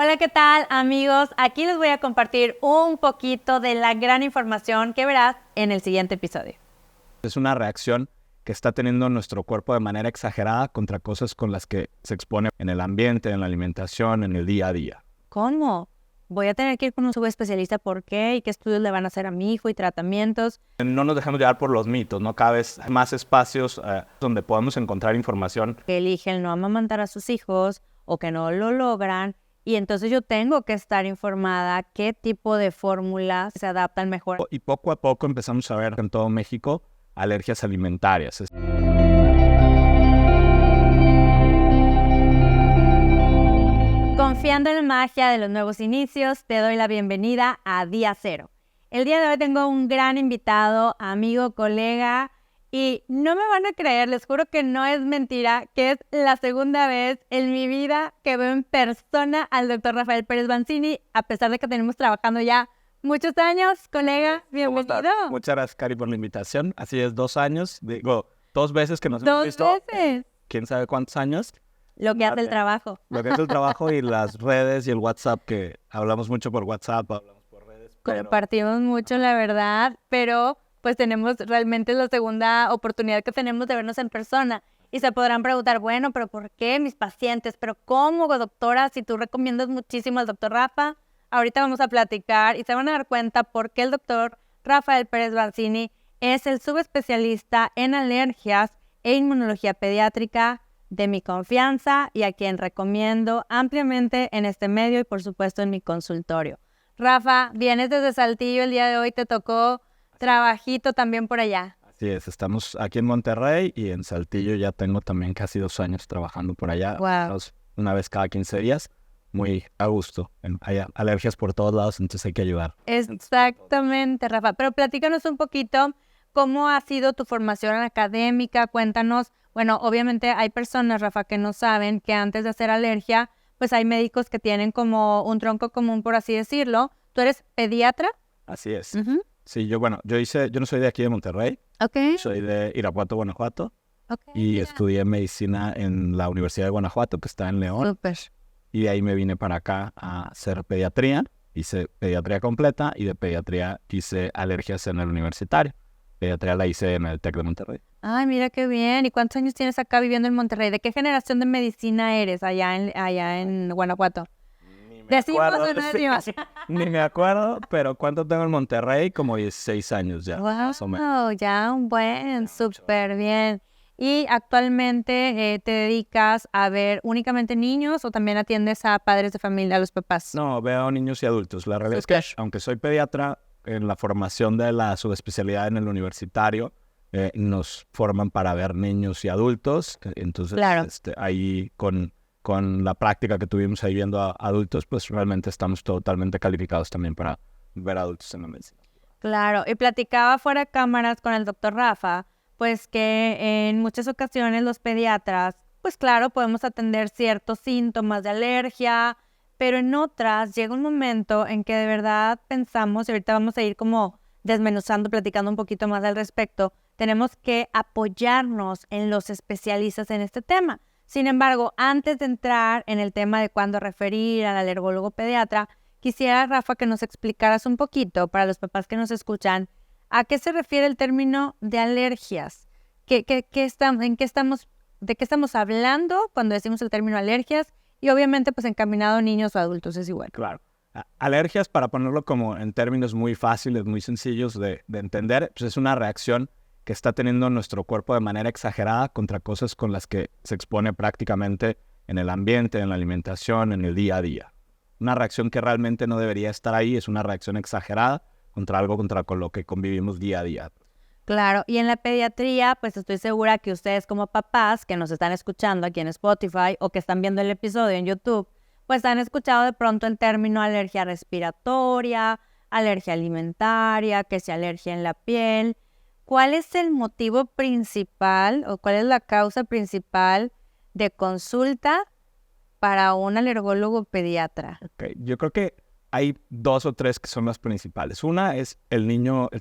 Hola, ¿qué tal, amigos? Aquí les voy a compartir un poquito de la gran información que verás en el siguiente episodio. Es una reacción que está teniendo nuestro cuerpo de manera exagerada contra cosas con las que se expone en el ambiente, en la alimentación, en el día a día. ¿Cómo? Voy a tener que ir con un subespecialista. ¿Por qué? ¿Y qué estudios le van a hacer a mi hijo y tratamientos? No nos dejemos llevar por los mitos, ¿no? Cada vez hay más espacios donde podemos encontrar información. Que eligen no amamantar a sus hijos o que no lo logran. Y entonces yo tengo que estar informada qué tipo de fórmulas se adaptan mejor. Y poco a poco empezamos a ver en todo México alergias alimentarias. Confiando en la magia de los nuevos inicios, te doy la bienvenida a Día Cero. El día de hoy tengo un gran invitado, amigo, colega, y no me van a creer, les juro que no es mentira, que es la segunda vez en mi vida que veo en persona al doctor Rafael Pérez Bancini, a pesar de que tenemos trabajando ya muchos años. Colega, bienvenido. Muchas gracias, Cari, por la invitación. Así es, 2 años, digo, 2 veces que nos hemos visto. 2 veces. ¿Quién sabe cuántos años? Lo que hace el trabajo. Lo que es el trabajo y las redes y el WhatsApp, que hablamos mucho por WhatsApp, hablamos por redes. Compartimos mucho, la verdad, pero pues realmente es la segunda oportunidad que tenemos de vernos en persona. Y se podrán preguntar, bueno, pero ¿por qué mis pacientes? ¿Pero cómo, doctora? Si tú recomiendas muchísimo al doctor Rafa, ahorita vamos a platicar y se van a dar cuenta por qué el doctor Rafael Pérez Bancini es el subespecialista en alergias e inmunología pediátrica de mi confianza y a quien recomiendo ampliamente en este medio y por supuesto en mi consultorio. Rafa, vienes desde Saltillo el día de hoy, te tocó trabajito también por allá. Así es, estamos aquí en Monterrey y en Saltillo ya tengo también casi 2 años trabajando por allá. Wow. Una vez cada 15 días, muy a gusto. Hay alergias por todos lados, entonces hay que ayudar. Exactamente, Rafa. Pero platícanos un poquito cómo ha sido tu formación académica, cuéntanos. Bueno, obviamente hay personas, Rafa, que no saben que antes de hacer alergia, pues hay médicos que tienen como un tronco común, por así decirlo. ¿Tú eres pediatra? Así es. Uh-huh. Sí, yo no soy de aquí de Monterrey. Okay. Soy de Irapuato, Guanajuato. Okay, y estudié medicina en la Universidad de Guanajuato, que está en León. Súper. Y de ahí me vine para acá a hacer pediatría. Hice pediatría completa y de pediatría hice alergias en el universitario. Pediatría la hice en el TEC de Monterrey. Ay, mira qué bien. ¿Y cuántos años tienes acá viviendo en Monterrey? ¿De qué generación de medicina eres allá en Guanajuato? ¿Decimos o no decimos? Ni me acuerdo, pero ¿cuánto tengo en Monterrey? Como 16 años ya, Wow, más o menos. ya un buen, súper bien. ¿Y actualmente te dedicas a ver únicamente niños o también atiendes a padres de familia, a los papás? No, veo niños y adultos. La realidad es que, aunque soy pediatra, en la formación de la subespecialidad en el universitario, nos forman para ver niños y adultos. Entonces, claro. Ahí con la práctica que tuvimos ahí viendo a adultos, pues realmente estamos totalmente calificados también para ver adultos en la medicina. Claro, y platicaba fuera de cámaras con el doctor Rafa, pues que en muchas ocasiones los pediatras, pues claro, podemos atender ciertos síntomas de alergia, pero en otras llega un momento en que de verdad pensamos, y ahorita vamos a ir como desmenuzando, platicando un poquito más al respecto, tenemos que apoyarnos en los especialistas en este tema. Sin embargo, antes de entrar en el tema de cuándo referir al alergólogo pediatra, quisiera, Rafa, que nos explicaras un poquito, para los papás que nos escuchan, ¿a qué se refiere el término de alergias? ¿De qué estamos hablando cuando decimos el término alergias? Y obviamente, pues encaminado a niños o adultos es igual. Claro. Alergias, para ponerlo como en términos muy fáciles, muy sencillos de entender, pues es una reacción que está teniendo nuestro cuerpo de manera exagerada contra cosas con las que se expone prácticamente en el ambiente, en la alimentación, en el día a día. Una reacción que realmente no debería estar ahí, es una reacción exagerada contra algo con lo que convivimos día a día. Claro, y en la pediatría, pues estoy segura que ustedes como papás que nos están escuchando aquí en Spotify o que están viendo el episodio en YouTube, pues han escuchado de pronto el término alergia respiratoria, alergia alimentaria, que sea alergia en la piel. ¿Cuál es el motivo principal o cuál es la causa principal de consulta para un alergólogo pediatra? Okay. Yo creo que hay 2 o 3 que son las principales. Una es el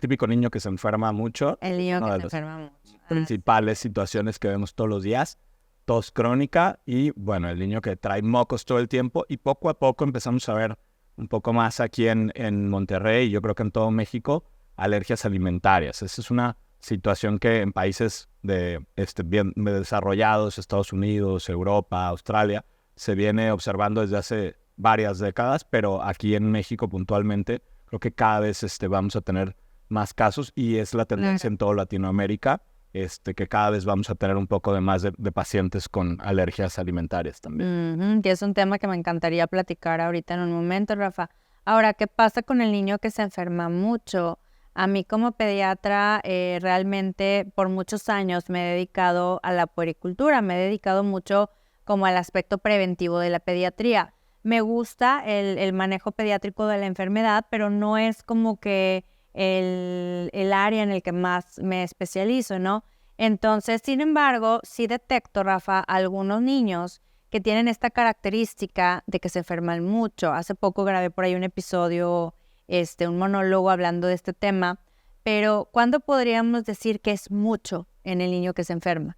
típico niño que se enferma mucho. El niño que se enferma mucho. Principales situaciones que vemos todos los días. tos crónica y, bueno, el niño que trae mocos todo el tiempo, y poco a poco empezamos a ver un poco más aquí en Monterrey, y yo creo que en todo México, alergias alimentarias. Esa es una situación que en países bien desarrollados, Estados Unidos, Europa, Australia, se viene observando desde hace varias décadas, pero aquí en México puntualmente creo que cada vez vamos a tener más casos, y es la tendencia en toda Latinoamérica, que cada vez vamos a tener un poco de más de pacientes con alergias alimentarias también. Que es un tema que me encantaría platicar ahorita en un momento, Rafa. Ahora, ¿qué pasa con el niño que se enferma mucho? A mí como pediatra realmente por muchos años me he dedicado a la puericultura, me he dedicado mucho como al aspecto preventivo de la pediatría. Me gusta el manejo pediátrico de la enfermedad, pero no es como que el área en el que más me especializo, ¿no? Entonces, sin embargo, sí detecto, Rafa, algunos niños que tienen esta característica de que se enferman mucho. Hace poco grabé por ahí un episodio, un monólogo hablando de este tema, pero ¿cuándo podríamos decir que es mucho en el niño que se enferma?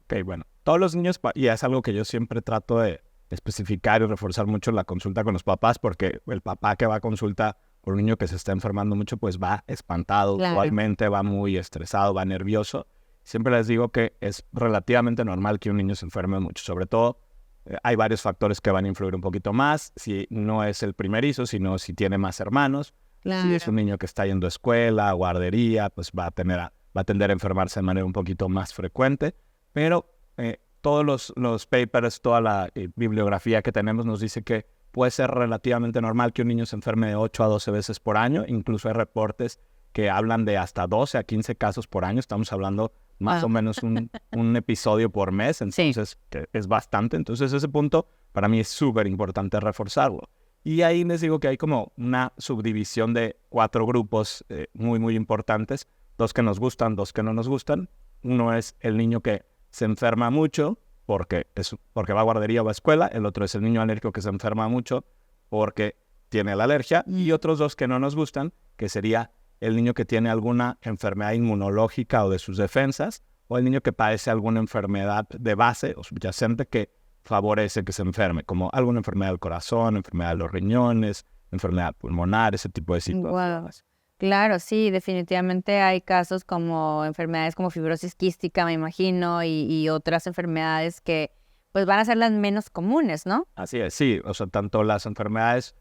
Ok, bueno, todos los niños, y es algo que yo siempre trato de especificar y reforzar mucho en la consulta con los papás, porque el papá que va a consulta por un niño que se está enfermando mucho, pues va espantado, usualmente va muy estresado, va nervioso. Siempre les digo que es relativamente normal que un niño se enferme mucho, sobre todo hay varios factores que van a influir un poquito más, si no es el primerizo, sino si tiene más hermanos. Si es un niño que está yendo a escuela, guardería, pues va a tender a enfermarse de manera un poquito más frecuente, pero todos los papers, toda la bibliografía que tenemos nos dice que puede ser relativamente normal que un niño se enferme de 8 a 12 veces por año. Incluso hay reportes que hablan de hasta 12 a 15 casos por año. Estamos hablando más o menos un episodio por mes, entonces que es bastante. Entonces ese punto para mí es súper importante reforzarlo. Y ahí les digo que hay como una subdivisión de 4 grupos muy, muy importantes. 2 que nos gustan, 2 que no nos gustan. Uno es el niño que se enferma mucho porque va a guardería o va a escuela. El otro es el niño alérgico que se enferma mucho porque tiene la alergia. Y otros 2 que no nos gustan, que sería el niño que tiene alguna enfermedad inmunológica o de sus defensas, o el niño que padece alguna enfermedad de base o subyacente que favorece que se enferme, como alguna enfermedad del corazón, enfermedad de los riñones, enfermedad pulmonar, ese tipo de situaciones. Claro, sí, definitivamente hay casos como enfermedades como fibrosis quística, me imagino, y otras enfermedades que pues van a ser las menos comunes, ¿no? Así es, sí, o sea, tanto las enfermedades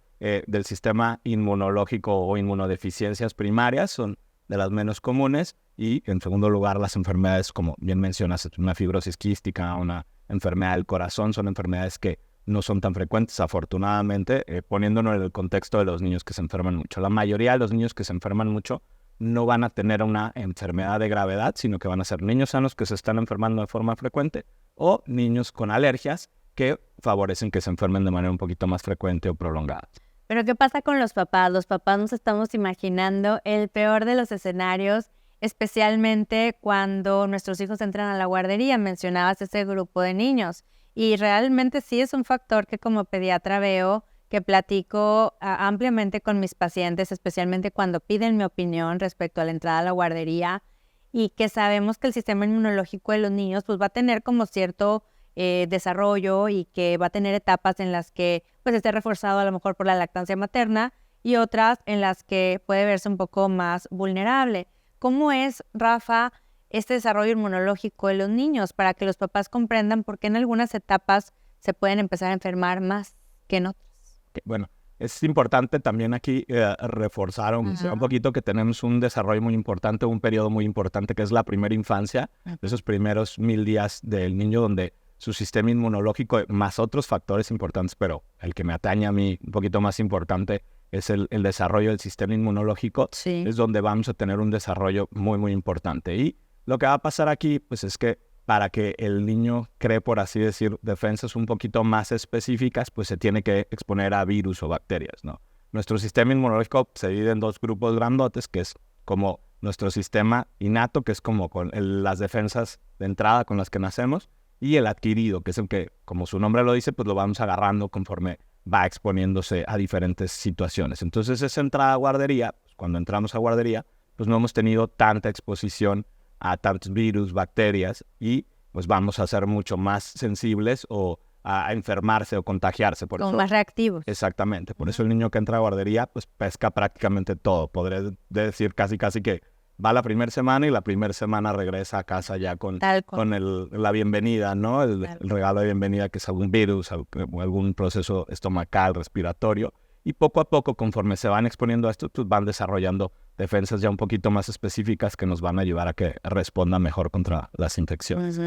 del sistema inmunológico o inmunodeficiencias primarias son de las menos comunes, y en segundo lugar las enfermedades, como bien mencionas, una fibrosis quística, una enfermedad del corazón, son enfermedades que no son tan frecuentes, afortunadamente, poniéndonos en el contexto de los niños que se enferman mucho. La mayoría de los niños que se enferman mucho no van a tener una enfermedad de gravedad, sino que van a ser niños sanos que se están enfermando de forma frecuente, o niños con alergias que favorecen que se enfermen de manera un poquito más frecuente o prolongada. Pero ¿qué pasa con los papás? Los papás nos estamos imaginando el peor de los escenarios, especialmente cuando nuestros hijos entran a la guardería. Mencionabas ese grupo de niños. Y realmente sí es un factor que como pediatra veo, que platico ampliamente con mis pacientes, especialmente cuando piden mi opinión respecto a la entrada a la guardería, y que sabemos que el sistema inmunológico de los niños pues va a tener como cierto desarrollo, y que va a tener etapas en las que pues esté reforzado a lo mejor por la lactancia materna, y otras en las que puede verse un poco más vulnerable. ¿Cómo es, Rafa, este desarrollo inmunológico de los niños para que los papás comprendan por qué en algunas etapas se pueden empezar a enfermar más que en otras? Bueno, es importante también aquí reforzar un poquito que tenemos un desarrollo muy importante, un periodo muy importante que es la primera infancia, esos primeros 1000 días del niño, donde su sistema inmunológico, más otros factores importantes, pero el que me atañe a mí un poquito más importante es el desarrollo del sistema inmunológico, es donde vamos a tener un desarrollo muy, muy importante. Y lo que va a pasar aquí, pues es que para que el niño cree, por así decir, defensas un poquito más específicas, pues se tiene que exponer a virus o bacterias, ¿no? Nuestro sistema inmunológico se divide en 2 grupos grandotes, que es como nuestro sistema innato, que es como con las defensas de entrada con las que nacemos, y el adquirido, que es el que, como su nombre lo dice, pues lo vamos agarrando conforme va exponiéndose a diferentes situaciones. Entonces, esa entrada a guardería, pues cuando entramos a guardería, pues no hemos tenido tanta exposición a tantos virus, bacterias, y pues vamos a ser mucho más sensibles o a enfermarse o contagiarse. Por Como eso, más reactivos. exactamente. Por eso el niño que entra a guardería, pues pesca prácticamente todo. Podré decir casi que va la primera semana y la primera semana regresa a casa ya con la bienvenida, ¿no? El regalo de bienvenida, que es algún virus, algún proceso estomacal, respiratorio. Y poco a poco, conforme se van exponiendo a esto, pues van desarrollando defensas ya un poquito más específicas que nos van a ayudar a que respondan mejor contra las infecciones.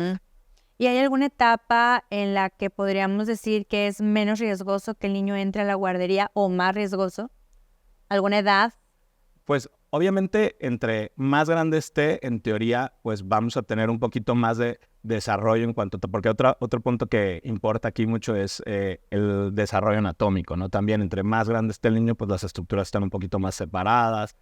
¿Y hay alguna etapa en la que podríamos decir que es menos riesgoso que el niño entre a la guardería o más riesgoso? ¿Alguna edad? Pues obviamente entre más grande esté, en teoría, pues vamos a tener un poquito más de desarrollo en cuanto a... Porque otro punto que importa aquí mucho es el desarrollo anatómico, ¿no? También entre más grande esté el niño, pues las estructuras están un poquito más separadas,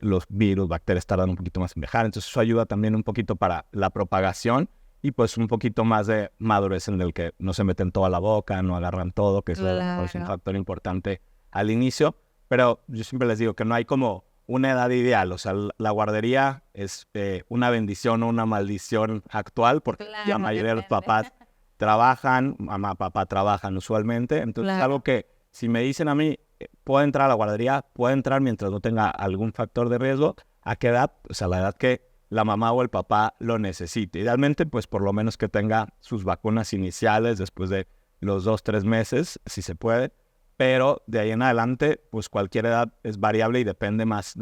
los virus, bacterias tardan un poquito más en viajar, entonces eso ayuda también un poquito para la propagación y pues un poquito más de madurez en el que no se meten toda la boca, no agarran todo, que eso es un factor importante al inicio. Pero yo siempre les digo que no hay como una edad ideal. O sea, la guardería es una bendición o una maldición actual porque la mayoría de los papás trabajan, mamá, papá trabajan usualmente. Entonces es algo que si me dicen a mí, puede entrar a la guardería, puede entrar mientras no tenga algún factor de riesgo. ¿A qué edad? Pues a la edad que la mamá o el papá lo necesite. Idealmente, pues por lo menos que tenga sus vacunas iniciales después de los 2-3 meses, si se puede. Pero de ahí en adelante, pues cualquier edad es variable y depende más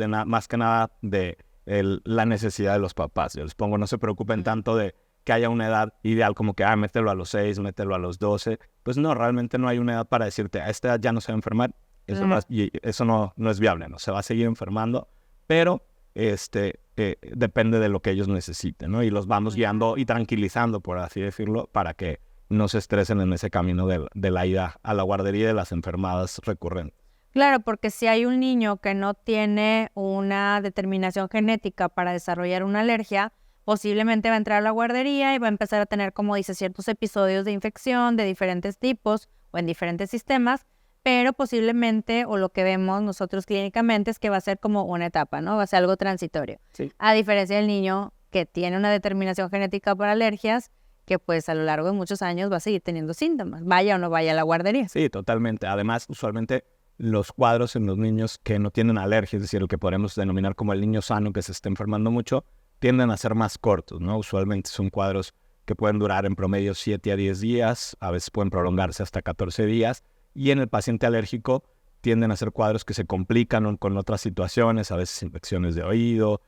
que nada de la necesidad de los papás. Yo les pongo, no se preocupen tanto de que haya una edad ideal como que, mételo a los 6, mételo a los 12. Pues no, realmente no hay una edad para decirte, a esta edad ya no se va a enfermar. Eso no es viable, no se va a seguir enfermando, pero depende de lo que ellos necesiten, ¿no? Y los vamos guiando y tranquilizando, por así decirlo, para que no se estresen en ese camino de la ida a la guardería de las enfermadas recurrentes. Claro, porque si hay un niño que no tiene una determinación genética para desarrollar una alergia, posiblemente va a entrar a la guardería y va a empezar a tener, como dice, ciertos episodios de infección de diferentes tipos o en diferentes sistemas, pero posiblemente, o lo que vemos nosotros clínicamente, es que va a ser como una etapa, ¿no? Va a ser algo transitorio. Sí. A diferencia del niño que tiene una determinación genética para alergias, que pues a lo largo de muchos años va a seguir teniendo síntomas, vaya o no vaya a la guardería. Sí, totalmente. Además, usualmente los cuadros en los niños que no tienen alergia, es decir, lo que podemos denominar como el niño sano que se está enfermando mucho, tienden a ser más cortos, ¿no? Usualmente son cuadros que pueden durar en promedio 7 a 10 días, a veces pueden prolongarse hasta 14 días, y en el paciente alérgico tienden a ser cuadros que se complican con otras situaciones, a veces infecciones de oído,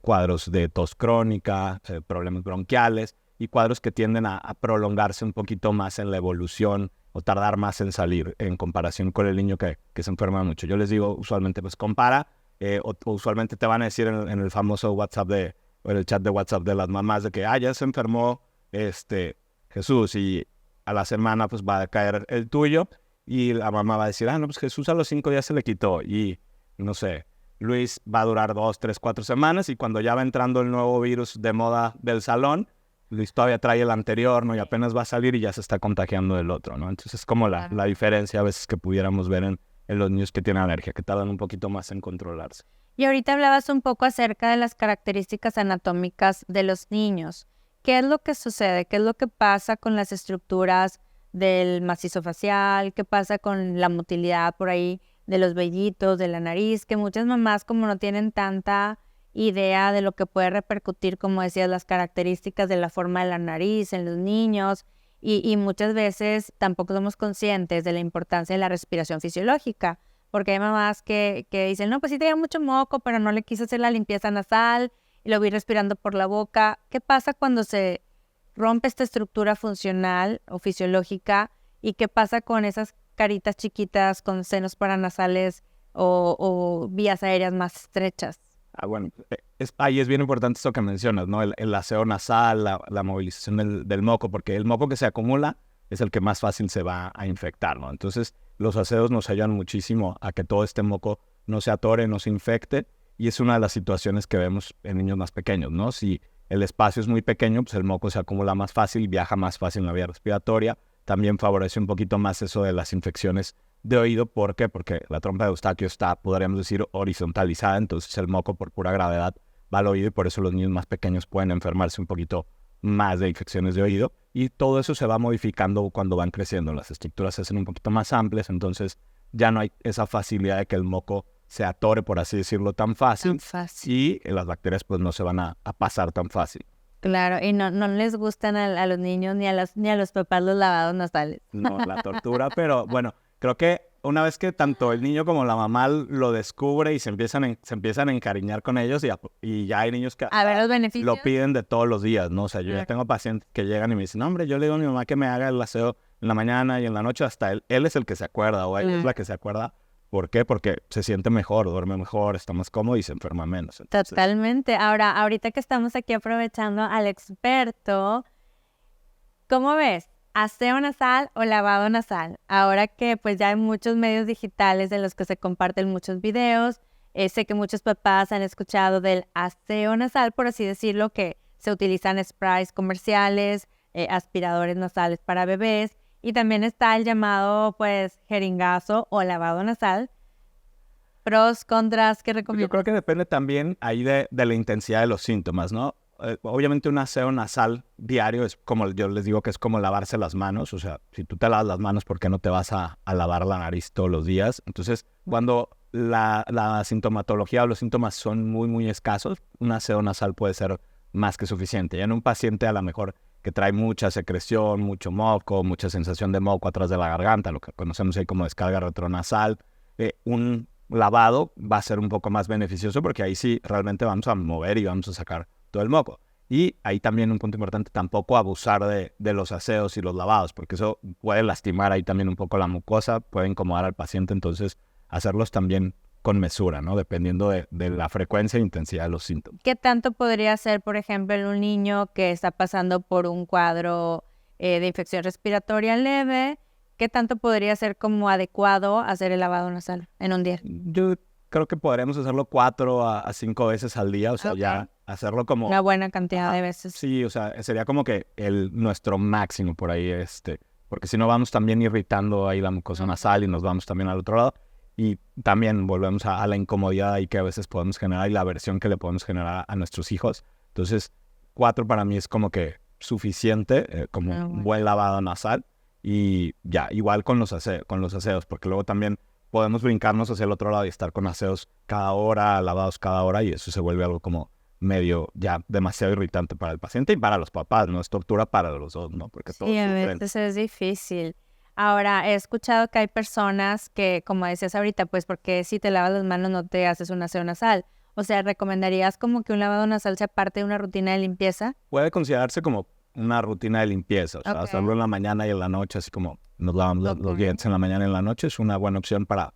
cuadros de tos crónica, problemas bronquiales, y cuadros que tienden a prolongarse un poquito más en la evolución o tardar más en salir en comparación con el niño que se enferma mucho. Yo les digo usualmente, pues compara, o usualmente te van a decir en el famoso WhatsApp o en el chat de WhatsApp de las mamás de que, ya se enfermó Jesús y a la semana pues va a caer el tuyo y la mamá va a decir, no, pues Jesús a los 5 días se le quitó y no sé, Luis va a durar 2, 3, 4 semanas y cuando ya va entrando el nuevo virus de moda del salón, Luis todavía trae el anterior, ¿no? Y apenas va a salir y ya se está contagiando del otro, ¿no? Entonces es como la diferencia a veces que pudiéramos ver en los niños que tienen alergia, que tardan un poquito más en controlarse. Y ahorita hablabas un poco acerca de las características anatómicas de los niños. ¿Qué es lo que sucede? ¿Qué es lo que pasa con las estructuras del macizo facial? ¿Qué pasa con la motilidad por ahí de los vellitos, de la nariz? Que muchas mamás como no tienen tanta idea de lo que puede repercutir, como decías, las características de la forma de la nariz en los niños y muchas veces tampoco somos conscientes de la importancia de la respiración fisiológica, porque hay mamás que dicen, no, pues sí tenía mucho moco, pero no le quise hacer la limpieza nasal y lo vi respirando por la boca. ¿Qué pasa cuando se rompe esta estructura funcional o fisiológica? ¿Y qué pasa con esas caritas chiquitas con senos paranasales o vías aéreas más estrechas? Bueno, ahí es bien importante esto que mencionas, ¿no? El aseo nasal, la movilización del moco, porque el moco que se acumula es el que más fácil se va a infectar, ¿no? Entonces, los aseos nos ayudan muchísimo a que todo este moco no se atore, no se infecte, y es una de las situaciones que vemos en niños más pequeños, ¿no? Si el espacio es muy pequeño, pues el moco se acumula más fácil, viaja más fácil en la vía respiratoria, también favorece un poquito más eso de las infecciones de oído. ¿Por qué? Porque la trompa de Eustaquio está, podríamos decir, horizontalizada, entonces el moco por pura gravedad va al oído y por eso los niños más pequeños pueden enfermarse un poquito más de infecciones de oído. Y todo eso se va modificando cuando van creciendo. Las estructuras se hacen un poquito más amplias, entonces ya no hay esa facilidad de que el moco se atore, por así decirlo, tan fácil. Tan fácil. Y las bacterias pues no se van a pasar tan fácil. Claro, y no les gustan a los niños ni a los papás los lavados nasales. No, la tortura, pero bueno, creo que una vez que tanto el niño como la mamá lo descubre y se empiezan a encariñar con ellos y ya hay niños que A ver los beneficios. lo piden de todos los días, ¿no? O sea, yo ya tengo pacientes que llegan y me dicen, no, hombre, yo le digo a mi mamá que me haga el aseo en la mañana y en la noche, hasta él es el que se acuerda o ella es la que se acuerda. ¿Por qué? Porque se siente mejor, duerme mejor, está más cómodo y se enferma menos. Entonces, Totalmente. Ahora, ahorita que estamos aquí aprovechando al experto, ¿cómo ves? ¿Aseo nasal o lavado nasal? Ahora que pues ya hay muchos medios digitales en los que se comparten muchos videos, sé que muchos papás han escuchado del aseo nasal, por así decirlo, que se utilizan sprays comerciales, aspiradores nasales para bebés, y también está el llamado pues jeringazo o lavado nasal. Pros, contras, ¿qué yo recomiendas? creo que depende también ahí de la intensidad de los síntomas, ¿no? Obviamente un aseo nasal diario es como, yo les digo que es como lavarse las manos, o sea, si tú te lavas las manos, ¿por qué no te vas a lavar la nariz todos los días? Entonces, cuando la sintomatología o los síntomas son muy, muy escasos, un aseo nasal puede ser más que suficiente. Ya en un paciente a lo mejor que trae mucha secreción, mucho moco, mucha sensación de moco atrás de la garganta, lo que conocemos ahí como descarga retronasal, un lavado va a ser un poco más beneficioso porque ahí sí realmente vamos a mover y vamos a sacar todo el moco. Y ahí también un punto importante, tampoco abusar de los aseos y los lavados, porque eso puede lastimar ahí también un poco la mucosa, puede incomodar al paciente, entonces hacerlos también con mesura, ¿no? Dependiendo de la frecuencia e intensidad de los síntomas. ¿Qué tanto podría ser, por ejemplo, en un niño que está pasando por un cuadro de infección respiratoria leve? ¿Qué tanto podría ser como adecuado hacer el lavado nasal en un día? Yo creo que podremos hacerlo 4 a 5 veces al día, o sea, ya hacerlo como... Una buena cantidad de veces. Sí, o sea, sería como que nuestro máximo por ahí, porque si no vamos también irritando ahí la mucosa nasal y nos vamos también al otro lado. Y también volvemos a la incomodidad ahí que a veces podemos generar y la aversión que le podemos generar a nuestros hijos. Entonces, 4 para mí es como que suficiente, como un buen lavado nasal. Y ya, igual con los aseos, porque luego también podemos brincarnos hacia el otro lado y estar con aseos cada hora, lavados cada hora, y eso se vuelve algo como medio ya demasiado irritante para el paciente y para los papás, ¿no? Es tortura para los dos, ¿no? Porque todos Sí, a sufren. veces es difícil. Ahora, he escuchado que hay personas que, como decías ahorita, pues porque si te lavas las manos no te haces un aseo nasal. O sea, ¿recomendarías como que un lavado nasal sea parte de una rutina de limpieza? Puede considerarse como una rutina de limpieza, o sea, Ok. hacerlo en la mañana y en la noche, así como nos lavamos los dientes en la mañana y en la noche, es una buena opción para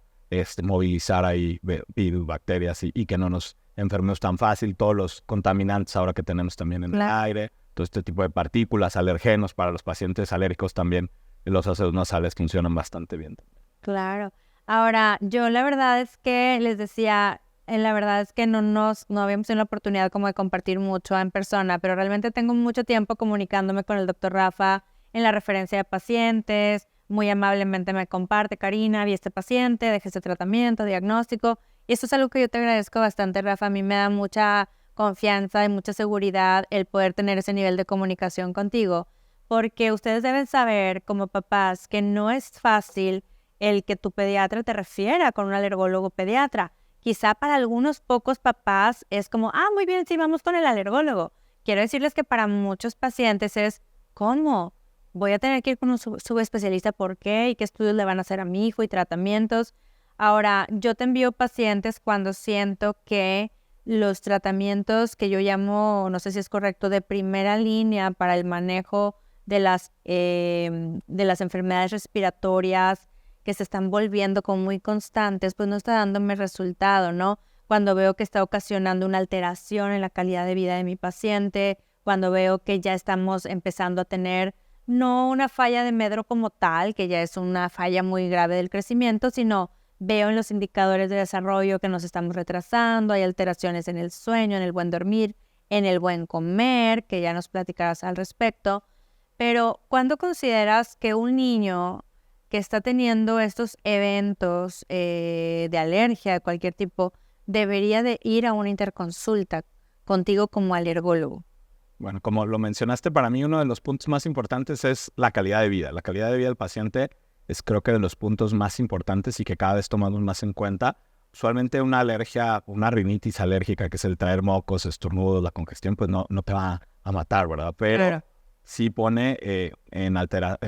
movilizar ahí virus, bacterias y que no nos enfermemos tan fácil. Todos los contaminantes ahora que tenemos también en el aire, todo este tipo de partículas, alergenos para los pacientes alérgicos también, los aseos nasales funcionan bastante bien. Claro. Ahora, yo la verdad es que les decía, la verdad es que no habíamos tenido la oportunidad como de compartir mucho en persona, pero realmente tengo mucho tiempo comunicándome con el doctor Rafa en la referencia de pacientes. Muy amablemente me comparte, Karina, vi este paciente, dejé este tratamiento, diagnóstico. Y esto es algo que yo te agradezco bastante, Rafa. A mí me da mucha confianza y mucha seguridad el poder tener ese nivel de comunicación contigo, porque ustedes deben saber como papás que no es fácil el que tu pediatra te refiera con un alergólogo pediatra. Quizá para algunos pocos papás es como, muy bien, sí, vamos con el alergólogo. Quiero decirles que para muchos pacientes es, ¿cómo? Voy a tener que ir con un subespecialista, ¿por qué? ¿Y qué estudios le van a hacer a mi hijo y tratamientos? Ahora, yo te envío pacientes cuando siento que los tratamientos que yo llamo, no sé si es correcto, de primera línea para el manejo de las enfermedades respiratorias que se están volviendo como muy constantes, pues no está dándome resultado, ¿no? Cuando veo que está ocasionando una alteración en la calidad de vida de mi paciente, cuando veo que ya estamos empezando a tener no una falla de medro como tal, que ya es una falla muy grave del crecimiento, sino veo en los indicadores de desarrollo que nos estamos retrasando, hay alteraciones en el sueño, en el buen dormir, en el buen comer, que ya nos platicarás al respecto. Pero, ¿cuándo consideras que un niño que está teniendo estos eventos de alergia de cualquier tipo debería de ir a una interconsulta contigo como alergólogo? Bueno, como lo mencionaste, para mí uno de los puntos más importantes es la calidad de vida. La calidad de vida del paciente es creo que de los puntos más importantes y que cada vez tomamos más en cuenta. Usualmente una alergia, una rinitis alérgica, que es el traer mocos, estornudos, la congestión, pues no te va a matar, ¿verdad? Pero Claro. sí pone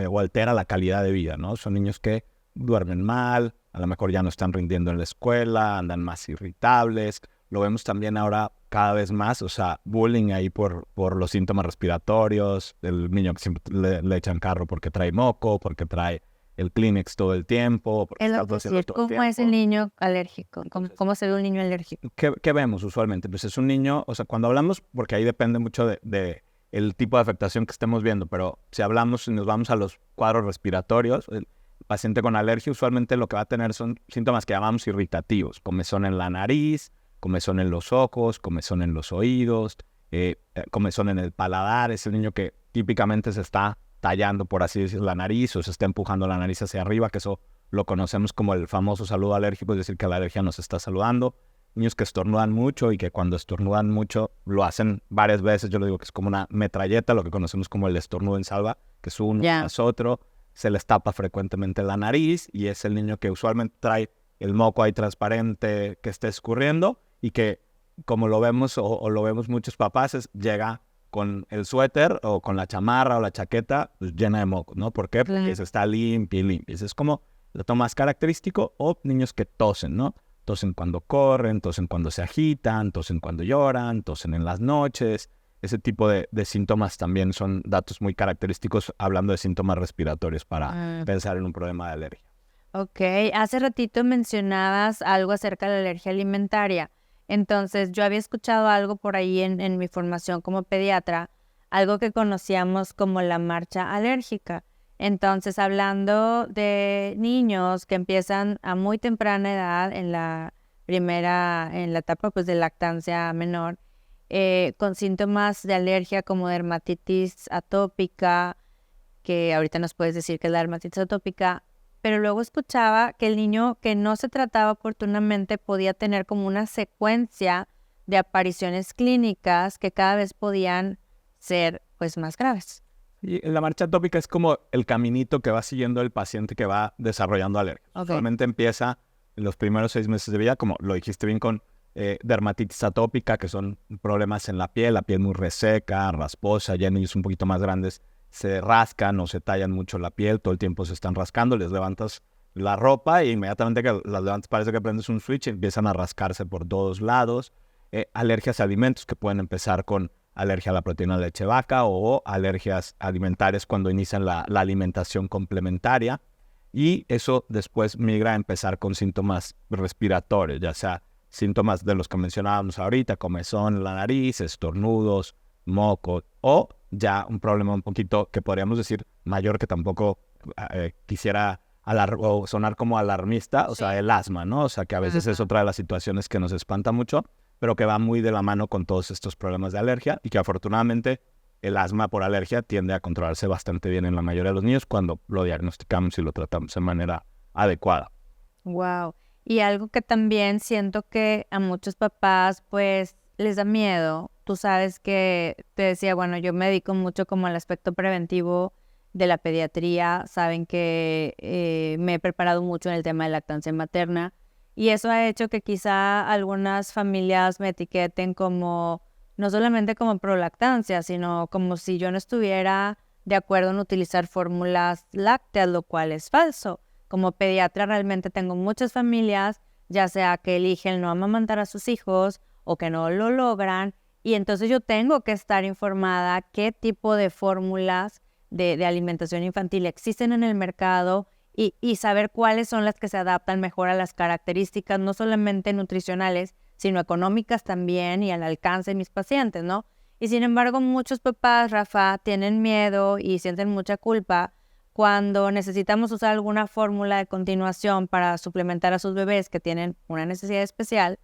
o altera la calidad de vida, ¿no? Son niños que duermen mal, a lo mejor ya no están rindiendo en la escuela, andan más irritables. Lo vemos también ahora cada vez más, o sea, bullying ahí por los síntomas respiratorios, el niño que siempre le echan carro porque trae moco, porque trae el Kleenex todo el tiempo, porque Es está lo que tosiendo decir, todo el ¿cómo es el tiempo. niño alérgico? Entonces, ¿Cómo se ve un niño alérgico? ¿Qué vemos usualmente? Pues es un niño, o sea, cuando hablamos, porque ahí depende mucho de el tipo de afectación que estemos viendo, pero si hablamos y nos vamos a los cuadros respiratorios, el paciente con alergia usualmente lo que va a tener son síntomas que llamamos irritativos, comezón en la nariz, comezón en los ojos, comezón en los oídos, comezón en el paladar. Es el niño que típicamente se está tallando, por así decir, la nariz o se está empujando la nariz hacia arriba, que eso lo conocemos como el famoso saludo alérgico, es decir, que la alergia nos está saludando. Niños que estornudan mucho y que cuando estornudan mucho lo hacen varias veces. Yo lo digo que es como una metralleta, lo que conocemos como el estornudo en salva, que es uno tras otro. Se les tapa frecuentemente la nariz y es el niño que usualmente trae el moco ahí transparente que esté escurriendo y que, como lo vemos o lo vemos muchos papás, llega con el suéter o con la chamarra o la chaqueta pues, llena de moco, ¿no? ¿Por qué? Porque se está limpia y limpia. Ese es como lo más característico. O niños que tosen, ¿no? Tosen cuando corren, tosen cuando se agitan, tosen cuando lloran, tosen en las noches. Ese tipo de síntomas también son datos muy característicos hablando de síntomas respiratorios para pensar en un problema de alergia. Ok, hace ratito mencionabas algo acerca de la alergia alimentaria. Entonces, yo había escuchado algo por ahí en mi formación como pediatra, algo que conocíamos como la marcha alérgica. Entonces, hablando de niños que empiezan a muy temprana edad, en la etapa pues de lactancia menor, con síntomas de alergia como dermatitis atópica, que ahorita nos puedes decir que es la dermatitis atópica, pero luego escuchaba que el niño que no se trataba oportunamente podía tener como una secuencia de apariciones clínicas que cada vez podían ser pues más graves. Y la marcha atópica es como el caminito que va siguiendo el paciente que va desarrollando alergia. Okay. Usualmente empieza en los primeros 6 meses de vida, como lo dijiste bien, con dermatitis atópica, que son problemas en la piel muy reseca, rasposa. Ya en niños un poquito más grandes se rascan o se tallan mucho la piel, todo el tiempo se están rascando, les levantas la ropa y inmediatamente que las levantas parece que prendes un switch y empiezan a rascarse por todos lados. Alergias a alimentos que pueden empezar con alergia a la proteína de leche vaca o alergias alimentarias cuando inician la alimentación complementaria. Y eso después migra a empezar con síntomas respiratorios, ya sea síntomas de los que mencionábamos ahorita, comezón en la nariz, estornudos, moco, o ya un problema un poquito que podríamos decir mayor, que tampoco quisiera o sonar como alarmista, o sea, el asma, ¿no? O sea, que a veces es otra de las situaciones que nos espanta mucho, pero que va muy de la mano con todos estos problemas de alergia y que afortunadamente el asma por alergia tiende a controlarse bastante bien en la mayoría de los niños cuando lo diagnosticamos y lo tratamos de manera adecuada. Wow. Y algo que también siento que a muchos papás pues les da miedo. Tú sabes que te decía, bueno, yo me dedico mucho como al aspecto preventivo de la pediatría. Saben que me he preparado mucho en el tema de lactancia materna y eso ha hecho que quizá algunas familias me etiqueten como, no solamente como prolactancia, sino como si yo no estuviera de acuerdo en utilizar fórmulas lácteas, lo cual es falso. Como pediatra realmente tengo muchas familias, ya sea que eligen no amamantar a sus hijos o que no lo logran, y entonces yo tengo que estar informada qué tipo de fórmulas de alimentación infantil existen en el mercado y saber cuáles son las que se adaptan mejor a las características, no solamente nutricionales, sino económicas también y al alcance de mis pacientes, ¿no? Y sin embargo, muchos papás, Rafa, tienen miedo y sienten mucha culpa cuando necesitamos usar alguna fórmula de continuación para suplementar a sus bebés que tienen una necesidad especial,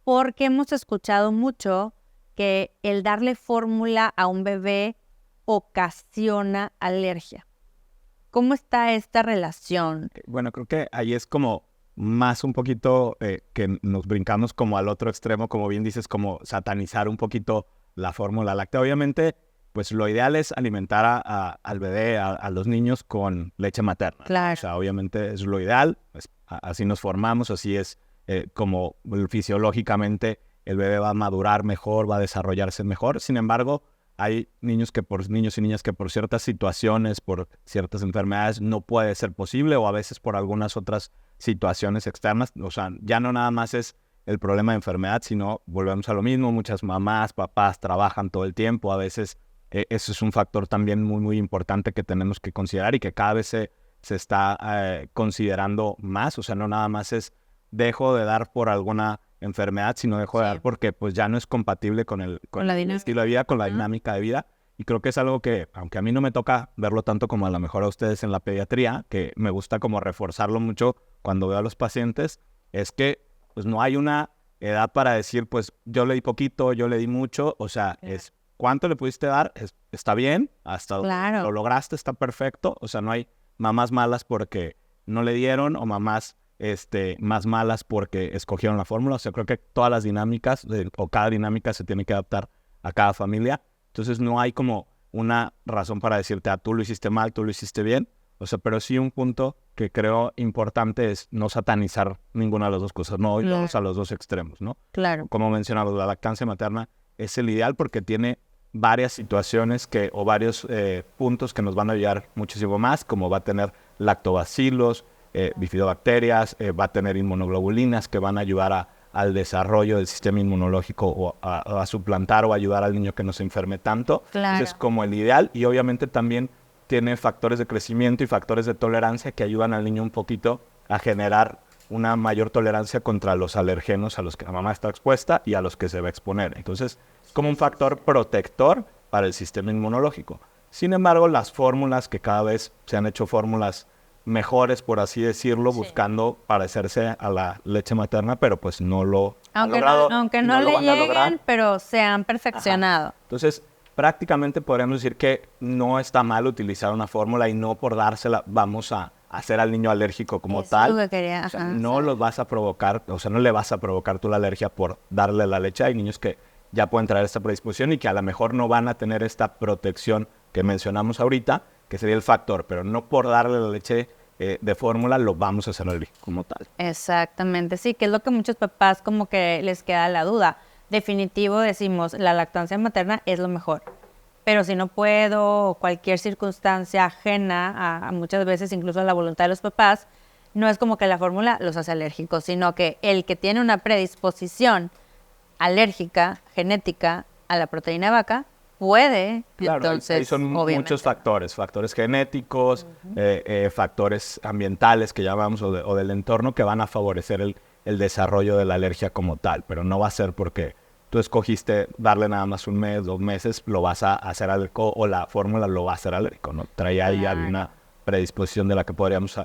porque hemos escuchado mucho que el darle fórmula a un bebé ocasiona alergia. ¿Cómo está esta relación? Bueno, creo que ahí es como más un poquito que nos brincamos como al otro extremo, como bien dices, como satanizar un poquito la fórmula láctea. Obviamente pues lo ideal es alimentar al bebé, a los niños con leche materna. Claro. O sea, obviamente es lo ideal, pues, así nos formamos, así es como fisiológicamente el bebé va a madurar mejor, va a desarrollarse mejor. Sin embargo, hay niños y niñas que por ciertas situaciones, por ciertas enfermedades, no puede ser posible, o a veces por algunas otras situaciones externas. O sea, ya no nada más es el problema de enfermedad, sino volvemos a lo mismo. Muchas mamás, papás trabajan todo el tiempo. A veces eso es un factor también muy, muy importante que tenemos que considerar y que cada vez se está considerando más. O sea, no nada más es dejo de dar por alguna enfermedad, sino dejo de dar porque pues ya no es compatible con el estilo de vida, con la dinámica de vida. Y creo que es algo que, aunque a mí no me toca verlo tanto como a lo mejor a ustedes en la pediatría, que me gusta como reforzarlo mucho cuando veo a los pacientes, es que pues no hay una edad para decir, pues yo le di poquito, yo le di mucho. O sea, es cuánto le pudiste dar, está bien, hasta lo lograste, está perfecto. O sea, no hay mamás malas porque no le dieron o mamás más malas porque escogieron la fórmula. O sea, creo que todas las dinámicas o cada dinámica se tiene que adaptar a cada familia. Entonces no hay como una razón para decirte, tú lo hiciste mal, tú lo hiciste bien. O sea, pero sí un punto que creo importante es no satanizar ninguna de las dos cosas, no irnos a los dos extremos, ¿no? Claro. Como mencionaba, la lactancia materna es el ideal porque tiene varias situaciones o varios puntos que nos van a ayudar muchísimo más, como va a tener lactobacilos, bifidobacterias, va a tener inmunoglobulinas que van a ayudar al desarrollo del sistema inmunológico o a suplantar o ayudar al niño que no se enferme tanto. Claro. Ese es como el ideal, y obviamente también tiene factores de crecimiento y factores de tolerancia que ayudan al niño un poquito a generar una mayor tolerancia contra los alergenos a los que la mamá está expuesta y a los que se va a exponer. Entonces, es como un factor protector para el sistema inmunológico. Sin embargo, las fórmulas, que cada vez se han hecho fórmulas mejores, por así decirlo, buscando parecerse a la leche materna, pero pues no lo han logrado. Aunque no le lleguen, pero se han perfeccionado. Entonces, prácticamente podríamos decir que no está mal utilizar una fórmula y no por dársela vamos a hacer al niño alérgico como tal. Lo que quería. O sea, no los vas a provocar, o sea, no le vas a provocar tú la alergia por darle la leche. Hay niños que ya pueden traer esta predisposición y que a lo mejor no van a tener esta protección que mencionamos ahorita, que sería el factor, pero no por darle la leche de fórmula lo vamos a hacer alérgico como tal. Exactamente, sí, que es lo que muchos papás como que les queda la duda. Definitivo decimos, la lactancia materna es lo mejor, pero si no puedo, o cualquier circunstancia ajena a muchas veces incluso a la voluntad de los papás, no es como que la fórmula los hace alérgicos, sino que el que tiene una predisposición alérgica, genética, a la proteína de vaca, puede, claro, entonces, ahí son obviamente. muchos factores genéticos, factores ambientales que llamamos o del entorno que van a favorecer el desarrollo de la alergia como tal, pero no va a ser porque tú escogiste darle nada más 1 mes, 2 meses, lo vas a hacer alérgico o la fórmula lo va a hacer alérgico, ¿no? Trae ahí alguna predisposición de la que podríamos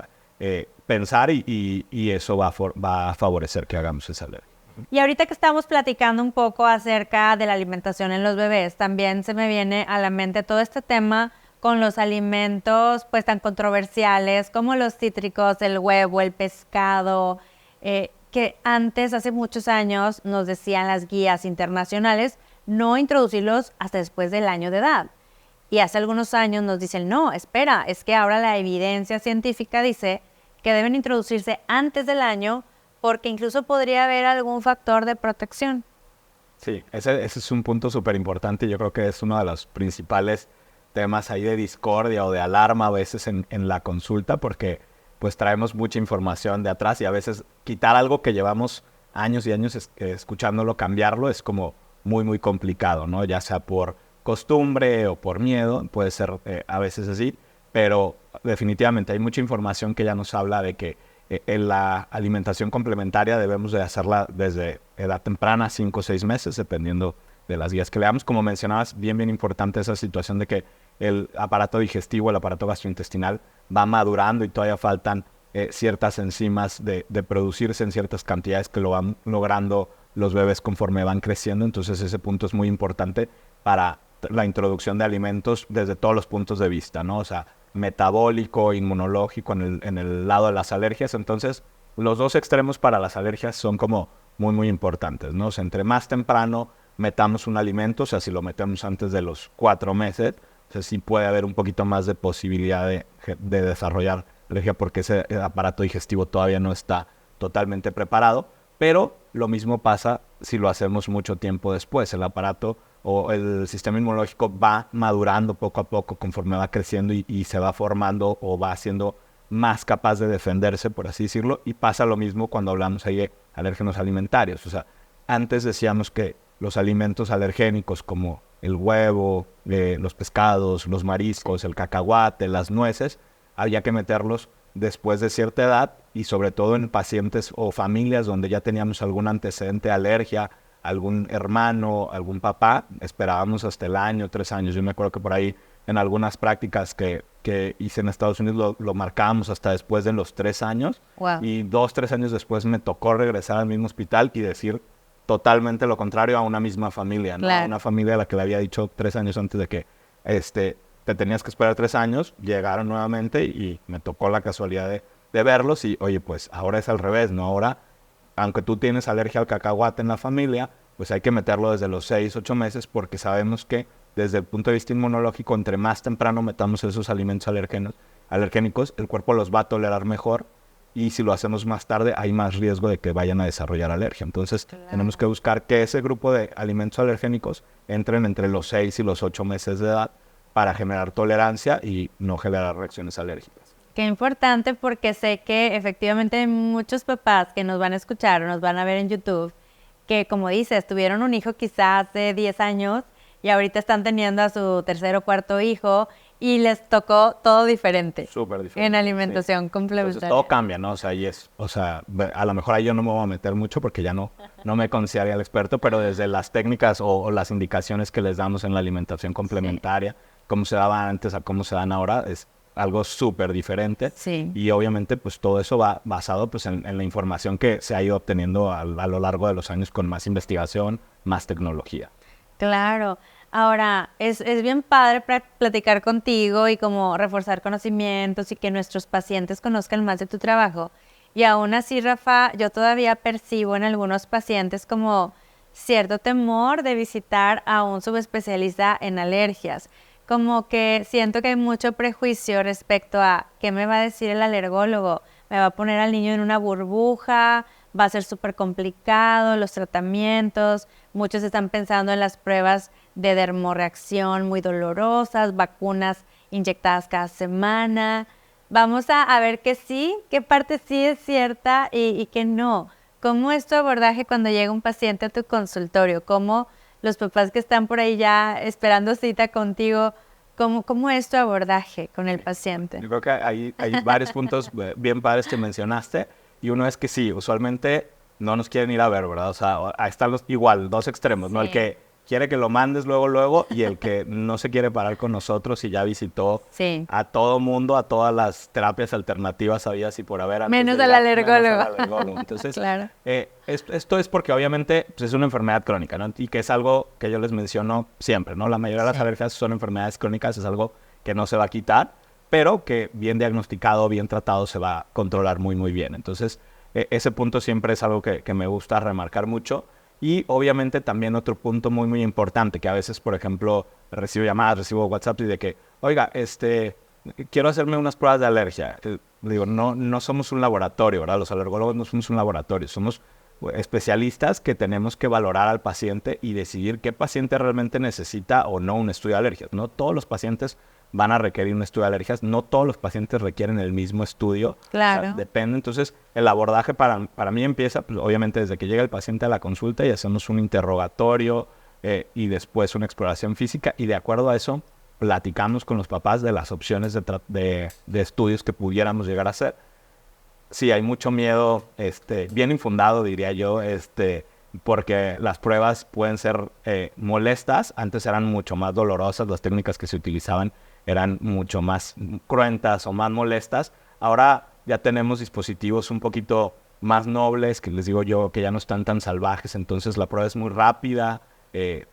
pensar y eso va a favorecer que hagamos esa alergia. Y ahorita que estamos platicando un poco acerca de la alimentación en los bebés, también se me viene a la mente todo este tema con los alimentos pues tan controversiales como los cítricos, el huevo, el pescado, que antes, hace muchos años, nos decían las guías internacionales no introducirlos hasta después del año de edad. Y hace algunos años nos dicen, no, espera, es que ahora la evidencia científica dice que deben introducirse antes del año porque incluso podría haber algún factor de protección. Sí, ese es un punto súper importante y yo creo que es uno de los principales temas ahí de discordia o de alarma a veces en la consulta, porque pues traemos mucha información de atrás y a veces quitar algo que llevamos años y años escuchándolo, cambiarlo, es como muy, muy complicado, ¿no? Ya sea por costumbre o por miedo, puede ser a veces así, pero definitivamente hay mucha información que ya nos habla de que en la alimentación complementaria debemos de hacerla desde edad temprana, 5 o 6 meses, dependiendo de las guías que leamos. Como mencionabas, bien importante esa situación de que el aparato digestivo, el aparato gastrointestinal va madurando y todavía faltan ciertas enzimas de producirse en ciertas cantidades que lo van logrando los bebés conforme van creciendo. Entonces ese punto es muy importante para la introducción de alimentos desde todos los puntos de vista, ¿no? O sea, metabólico, inmunológico en el lado de las alergias. Entonces los dos extremos para las alergias son como muy, muy importantes, ¿no? O sea, entre más temprano metamos un alimento, o sea, si lo metemos antes de los 4 meses, o sea, sí puede haber un poquito más de posibilidad de desarrollar alergia porque ese aparato digestivo todavía no está totalmente preparado, pero lo mismo pasa si lo hacemos mucho tiempo después. El aparato o el sistema inmunológico va madurando poco a poco conforme va creciendo y se va formando o va siendo más capaz de defenderse, por así decirlo, y pasa lo mismo cuando hablamos ahí de alérgenos alimentarios. O sea, antes decíamos que los alimentos alergénicos como el huevo, los pescados, los mariscos, el cacahuate, las nueces, había que meterlos después de cierta edad y sobre todo en pacientes o familias donde ya teníamos algún antecedente de alergia, algún hermano, algún papá, esperábamos hasta el año, 3 años. Yo me acuerdo que por ahí en algunas prácticas que hice en Estados Unidos lo marcábamos hasta después de los 3 años. Wow. Y 2, 3 años después me tocó regresar al mismo hospital y decir totalmente lo contrario a una misma familia, ¿no? Claro. A una familia a la que le había dicho 3 años antes de que te tenías que esperar 3 años, llegaron nuevamente y me tocó la casualidad de verlos y, oye, pues ahora es al revés, ¿no? Ahora, aunque tú tienes alergia al cacahuate en la familia, pues hay que meterlo desde los 6, 8 meses porque sabemos que desde el punto de vista inmunológico, entre más temprano metamos esos alimentos alergénicos, el cuerpo los va a tolerar mejor y si lo hacemos más tarde hay más riesgo de que vayan a desarrollar alergia. Entonces tenemos que buscar que ese grupo de alimentos alergénicos entren entre los 6 y los 8 meses de edad para generar tolerancia y no generar reacciones alérgicas. Qué importante porque sé que efectivamente hay muchos papás que nos van a escuchar o nos van a ver en YouTube que, como dices, tuvieron un hijo quizás hace 10 años y ahorita están teniendo a su tercer o cuarto hijo y les tocó todo diferente. Súper diferente. En alimentación complementaria. Entonces todo cambia, ¿no? O sea, a lo mejor ahí yo no me voy a meter mucho porque ya no me consideraría el experto, pero desde las técnicas o las indicaciones que les damos en la alimentación complementaria, cómo se daba antes a cómo se dan ahora, es algo súper diferente. Sí. Y obviamente pues todo eso va basado pues en la información que se ha ido obteniendo a lo largo de los años con más investigación, más tecnología. Claro. Ahora, es bien padre platicar contigo y como reforzar conocimientos y que nuestros pacientes conozcan más de tu trabajo. Y aún así, Rafa, yo todavía percibo en algunos pacientes como cierto temor de visitar a un subespecialista en alergias. Como que siento que hay mucho prejuicio respecto a qué me va a decir el alergólogo. Me va a poner al niño en una burbuja, va a ser súper complicado los tratamientos. Muchos están pensando en las pruebas de dermorreacción muy dolorosas, vacunas inyectadas cada semana. Vamos a ver que sí, qué parte sí es cierta y qué no. ¿Cómo es tu abordaje cuando llega un paciente a tu consultorio? ¿Cómo los papás que están por ahí ya esperando cita contigo, cómo es tu abordaje con el paciente? Yo creo que hay varios puntos bien padres que mencionaste y uno es que sí, usualmente no nos quieren ir a ver, ¿verdad? O sea, ahí están igual, dos extremos, Sí. ¿no? El que quiere que lo mandes luego y el que no se quiere parar con nosotros y ya visitó Sí. a todo mundo, a todas las terapias alternativas habidas y por haber. Antes Menos de al llegar, alergólogo. menos al alergólogo. Entonces, Claro. esto es porque obviamente pues, es una enfermedad crónica, ¿no? Y que es algo que yo les menciono siempre, ¿no? La mayoría de las alergias son enfermedades crónicas, es algo que no se va a quitar, pero que bien diagnosticado, bien tratado, se va a controlar muy, muy bien. Entonces, ese punto siempre es algo que me gusta remarcar mucho. Y obviamente también otro punto muy, muy importante, que a veces, por ejemplo, recibo llamadas, recibo WhatsApp y de que, oiga, quiero hacerme unas pruebas de alergia. Digo, no somos un laboratorio, ¿verdad? Los alergólogos no somos un laboratorio, somos especialistas que tenemos que valorar al paciente y decidir qué paciente realmente necesita o no un estudio de alergias. No todos los pacientes van a requerir un estudio de alergias, no todos los pacientes requieren el mismo estudio. Claro. O sea, depende. Entonces, el abordaje para mí empieza, pues, obviamente, desde que llega el paciente a la consulta y hacemos un interrogatorio y después una exploración física y de acuerdo a eso platicamos con los papás de las opciones de estudios que pudiéramos llegar a hacer. Sí, hay mucho miedo, bien infundado, diría yo, porque las pruebas pueden ser molestas. Antes eran mucho más dolorosas, las técnicas que se utilizaban eran mucho más cruentas o más molestas. Ahora ya tenemos dispositivos un poquito más nobles, que les digo yo, que ya no están tan salvajes. Entonces la prueba es muy rápida,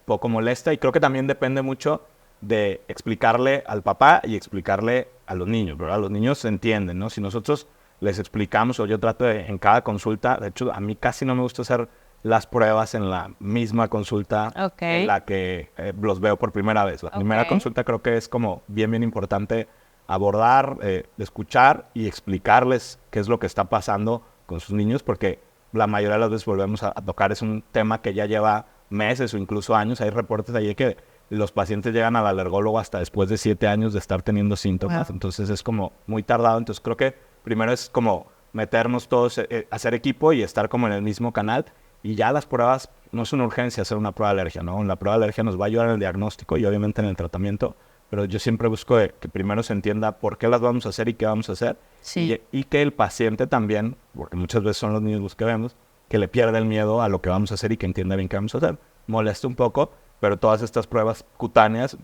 poco molesta. Y creo que también depende mucho de explicarle al papá y explicarle a los niños, ¿verdad? Los niños se entienden, ¿no? Si nosotros les explicamos, o yo trato en cada consulta, de hecho, a mí casi no me gusta hacer las pruebas en la misma consulta en la que los veo por primera vez. La primera consulta creo que es como bien importante abordar, escuchar y explicarles qué es lo que está pasando con sus niños, porque la mayoría de las veces volvemos a tocar, es un tema que ya lleva meses o incluso años. Hay reportes allí que los pacientes llegan al alergólogo hasta después de 7 años de estar teniendo síntomas, entonces es como muy tardado. Entonces creo que primero es como meternos todos, hacer equipo y estar como en el mismo canal. Y ya las pruebas, no es una urgencia hacer una prueba de alergia, ¿no? La prueba de alergia nos va a ayudar en el diagnóstico y obviamente en el tratamiento, pero yo siempre busco que primero se entienda por qué las vamos a hacer y qué vamos a hacer. Sí. Y que el paciente también, porque muchas veces son los niños los que vemos, que le pierda el miedo a lo que vamos a hacer y que entienda bien qué vamos a hacer. Molesta un poco, pero todas estas pruebas cutáneas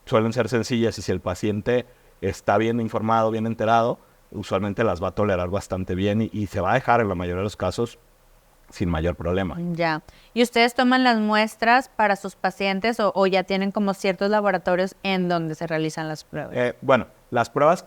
suelen ser sencillas y si el paciente está bien informado, bien enterado, usualmente las va a tolerar bastante bien y se va a dejar en la mayoría de los casos sin mayor problema. Ya. ¿Y ustedes toman las muestras para sus pacientes o ya tienen como ciertos laboratorios en donde se realizan las pruebas? Bueno, las pruebas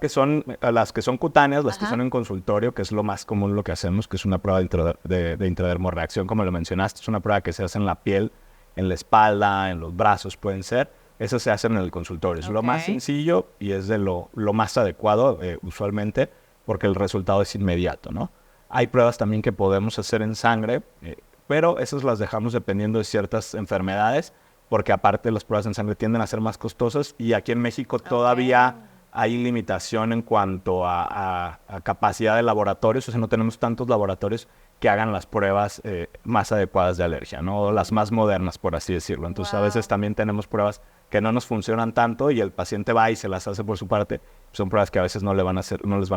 las que son cutáneas, las que son en consultorio, que es lo más común lo que hacemos, que es una prueba de intradermorreacción, como lo mencionaste, es una prueba que se hace en la piel, en la espalda, en los brazos pueden ser. Eso se hace en el consultorio. Es lo más sencillo y es de lo más adecuado usualmente porque el resultado es inmediato, ¿no? Hay pruebas también que podemos hacer en sangre, pero esas las dejamos dependiendo de ciertas enfermedades, porque aparte las pruebas en sangre tienden a ser más costosas y aquí en México todavía hay limitación en cuanto a capacidad de laboratorios, o sea, no tenemos tantos laboratorios que hagan las pruebas más adecuadas de alergia, ¿no? O las más modernas, por así decirlo. Entonces, a veces también tenemos pruebas que no nos funcionan tanto y el paciente va y se las hace por su parte. Son pruebas que a veces no les van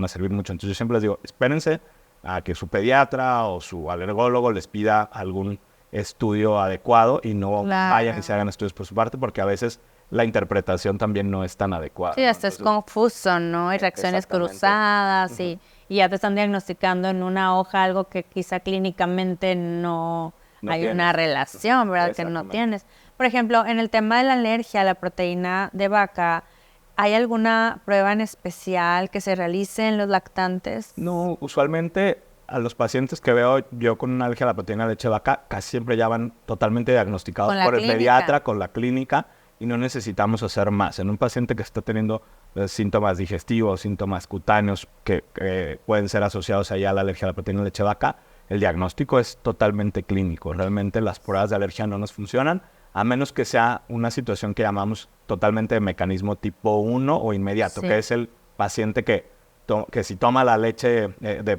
a servir mucho. Entonces, yo siempre les digo, espérense a que su pediatra o su alergólogo les pida algún estudio adecuado y no vayan y se hagan estudios por su parte, porque a veces la interpretación también no es tan adecuada. Sí, hasta es confuso, ¿no? Hay reacciones cruzadas y ya te están diagnosticando en una hoja algo que quizá clínicamente no hay una relación, ¿verdad? Que no tienes. Por ejemplo, en el tema de la alergia a la proteína de vaca, ¿hay alguna prueba en especial que se realice en los lactantes? No, usualmente a los pacientes que veo yo con una alergia a la proteína de leche de vaca, casi siempre ya van totalmente diagnosticados por el pediatra, con la clínica, y no necesitamos hacer más. En un paciente que está teniendo síntomas digestivos, síntomas cutáneos que pueden ser asociados allá a la alergia a la proteína de leche de vaca, el diagnóstico es totalmente clínico. Realmente las pruebas de alergia no nos funcionan, a menos que sea una situación que llamamos totalmente de mecanismo tipo 1 o inmediato, que es el paciente que si toma la leche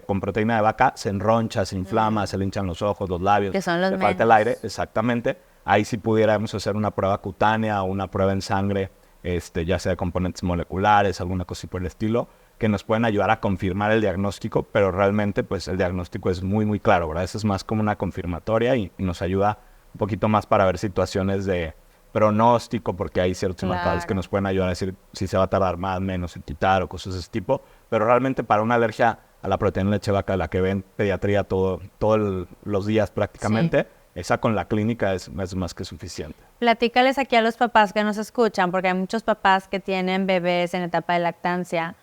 con proteína de vaca, se enroncha, se inflama, se le hinchan los ojos, los labios, que son los le falta el aire, exactamente. Ahí sí pudiéramos hacer una prueba cutánea o una prueba en sangre, ya sea de componentes moleculares, alguna cosa por el estilo, que nos pueden ayudar a confirmar el diagnóstico, pero realmente pues el diagnóstico es muy, muy claro, ¿verdad? Eso es más como una confirmatoria y nos ayuda un poquito más para ver situaciones de pronóstico, porque hay ciertos marcadores que nos pueden ayudar a decir si se va a tardar más, menos en quitar o cosas de ese tipo, pero realmente para una alergia a la proteína de leche de vaca, la que ven pediatría todos los días prácticamente, esa con la clínica es más que suficiente. Platícales aquí a los papás que nos escuchan, porque hay muchos papás que tienen bebés en etapa de lactancia.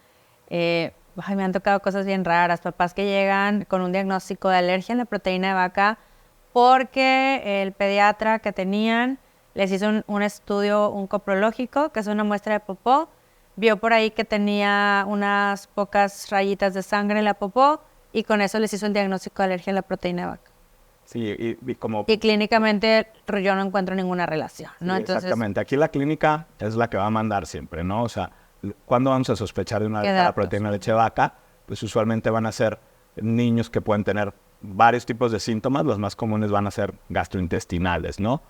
Me han tocado cosas bien raras, papás que llegan con un diagnóstico de alergia a la proteína de vaca porque el pediatra que tenían les hizo un estudio, un coprológico, que es una muestra de popó, vio por ahí que tenía unas pocas rayitas de sangre en la popó y con eso les hizo el diagnóstico de alergia a la proteína de vaca. Sí, y clínicamente yo no encuentro ninguna relación, ¿no? Sí, Entonces, exactamente. Aquí la clínica es la que va a mandar siempre, ¿no? O sea, ¿cuándo vamos a sospechar de una alergia a la proteína de leche de vaca? Pues usualmente van a ser niños que pueden tener varios tipos de síntomas. Los más comunes van a ser gastrointestinales, ¿no?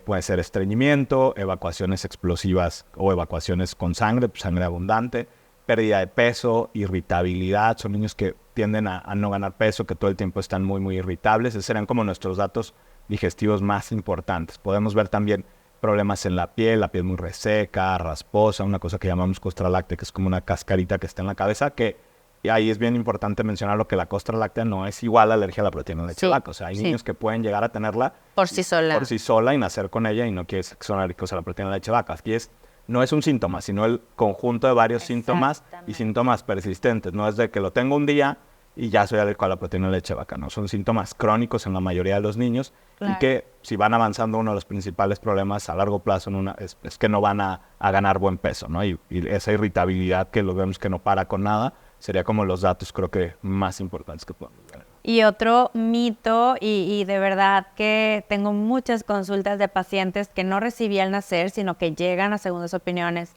Puede ser estreñimiento, evacuaciones explosivas o evacuaciones con sangre, sangre abundante, pérdida de peso, irritabilidad. Son niños que tienden a no ganar peso, que todo el tiempo están muy, muy irritables. Esos serían como nuestros datos digestivos más importantes. Podemos ver también problemas en la piel muy reseca, rasposa, una cosa que llamamos costra láctea, que es como una cascarita que está en la cabeza, y ahí es bien importante mencionar lo que la costra láctea no es igual a la alergia a la proteína de leche de vaca. O sea, hay niños que pueden llegar a tenerla por sí sola y nacer con ella y no quiere decir que son alérgicos a la proteína de leche de vaca. Aquí no es un síntoma, sino el conjunto de varios síntomas y síntomas persistentes. No es de que lo tengo un día y ya soy alérgico a la proteína de leche de vaca, ¿no? Son síntomas crónicos en la mayoría de los niños y que si van avanzando, uno de los principales problemas a largo plazo es que no van a ganar buen peso, ¿no? Y esa irritabilidad que lo vemos que no para con nada, sería como los datos creo que más importantes que podemos ver. Y otro mito, y de verdad que tengo muchas consultas de pacientes que no recibí al nacer, sino que llegan a segundas opiniones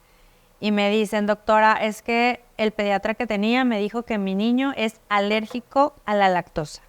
y me dicen, doctora, es que el pediatra que tenía me dijo que mi niño es alérgico a la lactosa.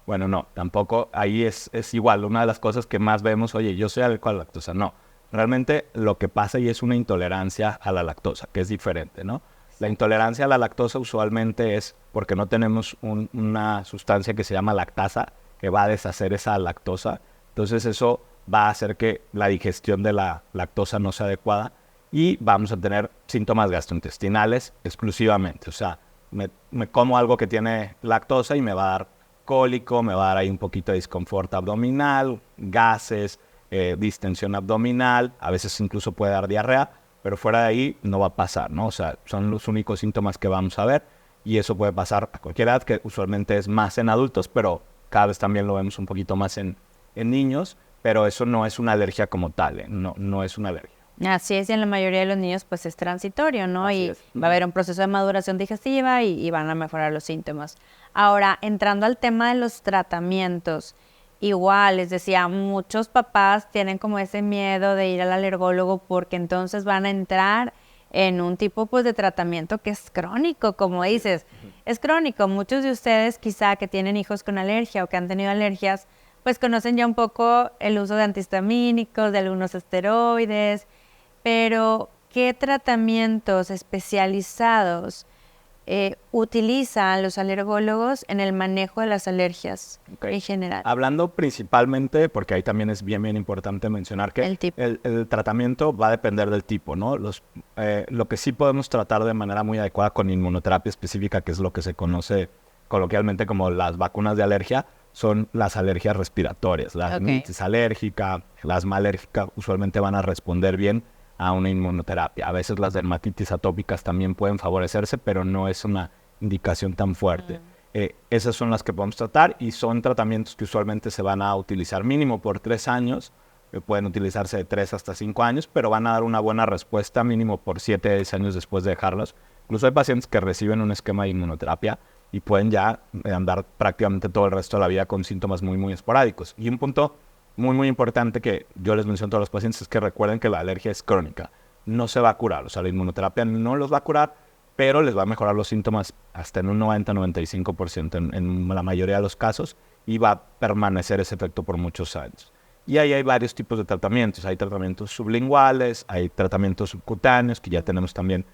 Bueno, no, tampoco, ahí es igual, una de las cosas que más vemos, oye, yo soy alérgico a la lactosa, no. Realmente lo que pasa ahí es una intolerancia a la lactosa, que es diferente, ¿no? La intolerancia a la lactosa usualmente es porque no tenemos una sustancia que se llama lactasa, que va a deshacer esa lactosa. Entonces eso va a hacer que la digestión de la lactosa no sea adecuada y vamos a tener síntomas gastrointestinales exclusivamente. O sea, me como algo que tiene lactosa y me va a dar cólico, me va a dar ahí un poquito de disconfort abdominal, gases, distensión abdominal, a veces incluso puede dar diarrea, pero fuera de ahí no va a pasar, ¿no? O sea, son los únicos síntomas que vamos a ver y eso puede pasar a cualquier edad, que usualmente es más en adultos, pero cada vez también lo vemos un poquito más en niños, pero eso no es una alergia como tal, no es una alergia. Así es, y en la mayoría de los niños pues es transitorio, ¿no? Así Y es. va a haber un proceso de maduración digestiva y van a mejorar los síntomas. Ahora, entrando al tema de los tratamientos, igual, les decía, muchos papás tienen como ese miedo de ir al alergólogo porque entonces van a entrar en un tipo pues de tratamiento que es crónico, como dices, es crónico. Muchos de ustedes quizá que tienen hijos con alergia o que han tenido alergias, pues conocen ya un poco el uso de antihistamínicos, de algunos esteroides, pero ¿qué tratamientos especializados utilizan los alergólogos en el manejo de las alergias en general? Hablando principalmente, porque ahí también es bien importante mencionar que el tratamiento va a depender del tipo, ¿no? Lo que sí podemos tratar de manera muy adecuada con inmunoterapia específica, que es lo que se conoce coloquialmente como las vacunas de alergia, son las alergias respiratorias. La rinitis alérgica, la asma alérgica usualmente van a responder bien a una inmunoterapia. A veces las dermatitis atópicas también pueden favorecerse, pero no es una indicación tan fuerte. Esas son las que podemos tratar y son tratamientos que usualmente se van a utilizar mínimo por 3 años, pueden utilizarse de 3 hasta 5 años, pero van a dar una buena respuesta mínimo por 7 a 10 años después de dejarlos. Incluso hay pacientes que reciben un esquema de inmunoterapia y pueden ya andar prácticamente todo el resto de la vida con síntomas muy esporádicos. Y un punto muy importante que yo les menciono a todos los pacientes es que recuerden que la alergia es crónica, no se va a curar, o sea, la inmunoterapia no los va a curar, pero les va a mejorar los síntomas hasta en un 90-95% en la mayoría de los casos y va a permanecer ese efecto por muchos años. Y ahí hay varios tipos de tratamientos, hay tratamientos sublinguales, hay tratamientos subcutáneos, que ya tenemos también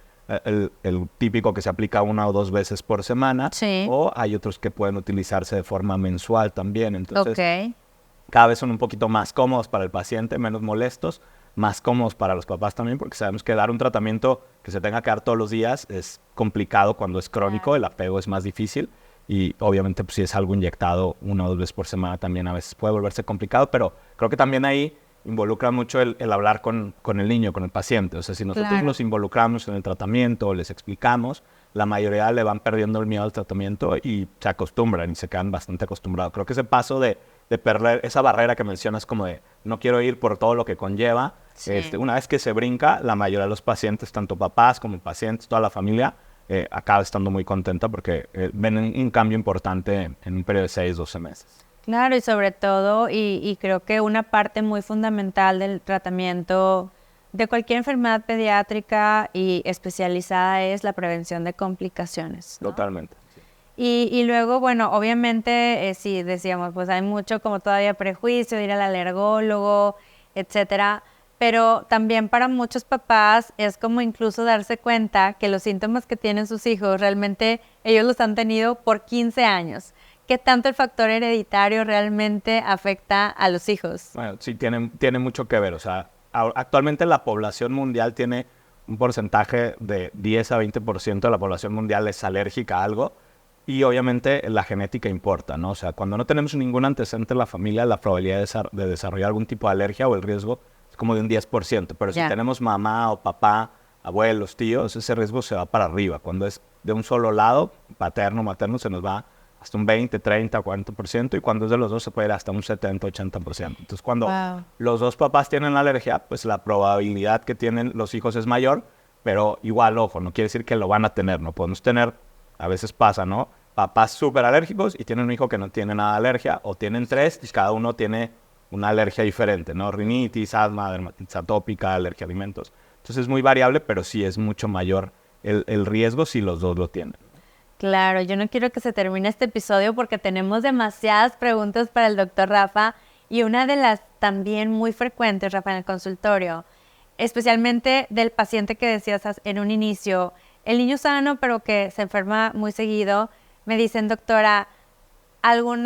el típico que se aplica 1 o 2 veces por semana, o hay otros que pueden utilizarse de forma mensual también, entonces cada vez son un poquito más cómodos para el paciente, menos molestos, más cómodos para los papás también, porque sabemos que dar un tratamiento que se tenga que dar todos los días es complicado cuando es crónico, el apego es más difícil y obviamente pues, si es algo inyectado 1 o 2 veces por semana también a veces puede volverse complicado, pero creo que también ahí involucra mucho el hablar con el niño, con el paciente. O sea, si nosotros nos involucramos en el tratamiento o les explicamos, la mayoría le van perdiendo el miedo al tratamiento y se acostumbran y se quedan bastante acostumbrados. Creo que ese paso de perder esa barrera que mencionas como de no quiero ir por todo lo que conlleva, una vez que se brinca, la mayoría de los pacientes, tanto papás como pacientes, toda la familia, acaba estando muy contenta porque ven un cambio importante en un periodo de 6-12 meses. Claro, y sobre todo, y creo que una parte muy fundamental del tratamiento de cualquier enfermedad pediátrica y especializada es la prevención de complicaciones, ¿no? Totalmente. Y luego, bueno, obviamente, sí, decíamos, pues hay mucho como todavía prejuicio de ir al alergólogo, etcétera, pero también para muchos papás es como incluso darse cuenta que los síntomas que tienen sus hijos realmente ellos los han tenido por 15 años. ¿Qué tanto el factor hereditario realmente afecta a los hijos? Bueno, sí, tiene mucho que ver. O sea, actualmente la población mundial tiene un porcentaje de 10 a 20% de la población mundial es alérgica a algo y obviamente la genética importa, ¿no? O sea, cuando no tenemos ningún antecedente en la familia, la probabilidad de desarrollar algún tipo de alergia o el riesgo es como de un 10%. Pero si tenemos mamá o papá abuelos, tíos, ese riesgo se va para arriba. Cuando es de un solo lado, paterno, materno, se nos va hasta un 20, 30, 40%, y cuando es de los dos se puede ir hasta un 70, 80%. Entonces, cuando los dos papás tienen la alergia, pues la probabilidad que tienen los hijos es mayor, pero igual, ojo, no quiere decir que lo van a tener. No podemos tener, a veces pasa, ¿no? Papás súper alérgicos y tienen un hijo que no tiene nada de alergia, o tienen tres y cada uno tiene una alergia diferente, ¿no? Rinitis, asma, dermatitis atópica, alergia a alimentos. Entonces es muy variable, pero sí es mucho mayor el riesgo si los dos lo tienen. Claro, yo no quiero que se termine este episodio porque tenemos demasiadas preguntas para el doctor Rafa, y una de las también muy frecuentes, Rafa, en el consultorio, especialmente del paciente que decías en un inicio, el niño sano pero que se enferma muy seguido, me dicen, doctora, ¿algún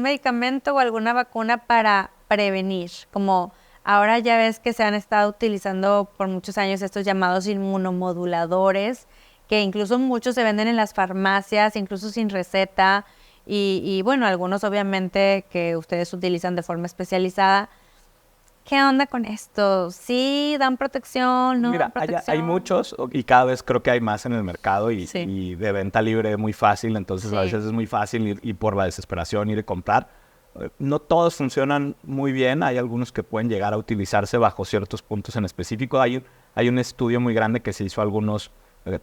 medicamento o alguna vacuna para prevenir? Como ahora ya ves que se han estado utilizando por muchos años estos llamados inmunomoduladores, que incluso muchos se venden en las farmacias, incluso sin receta, y bueno, algunos obviamente que ustedes utilizan de forma especializada. ¿Qué onda con esto? ¿Sí dan protección? ¿No Mira, dan protección? hay muchos y cada vez creo que hay más en el mercado y, Sí. y de venta libre muy fácil, entonces Sí. a veces es muy fácil ir por la desesperación, ir a comprar. No todos funcionan muy bien, hay algunos que pueden llegar a utilizarse bajo ciertos puntos en específico. Hay un estudio muy grande que se hizo algunos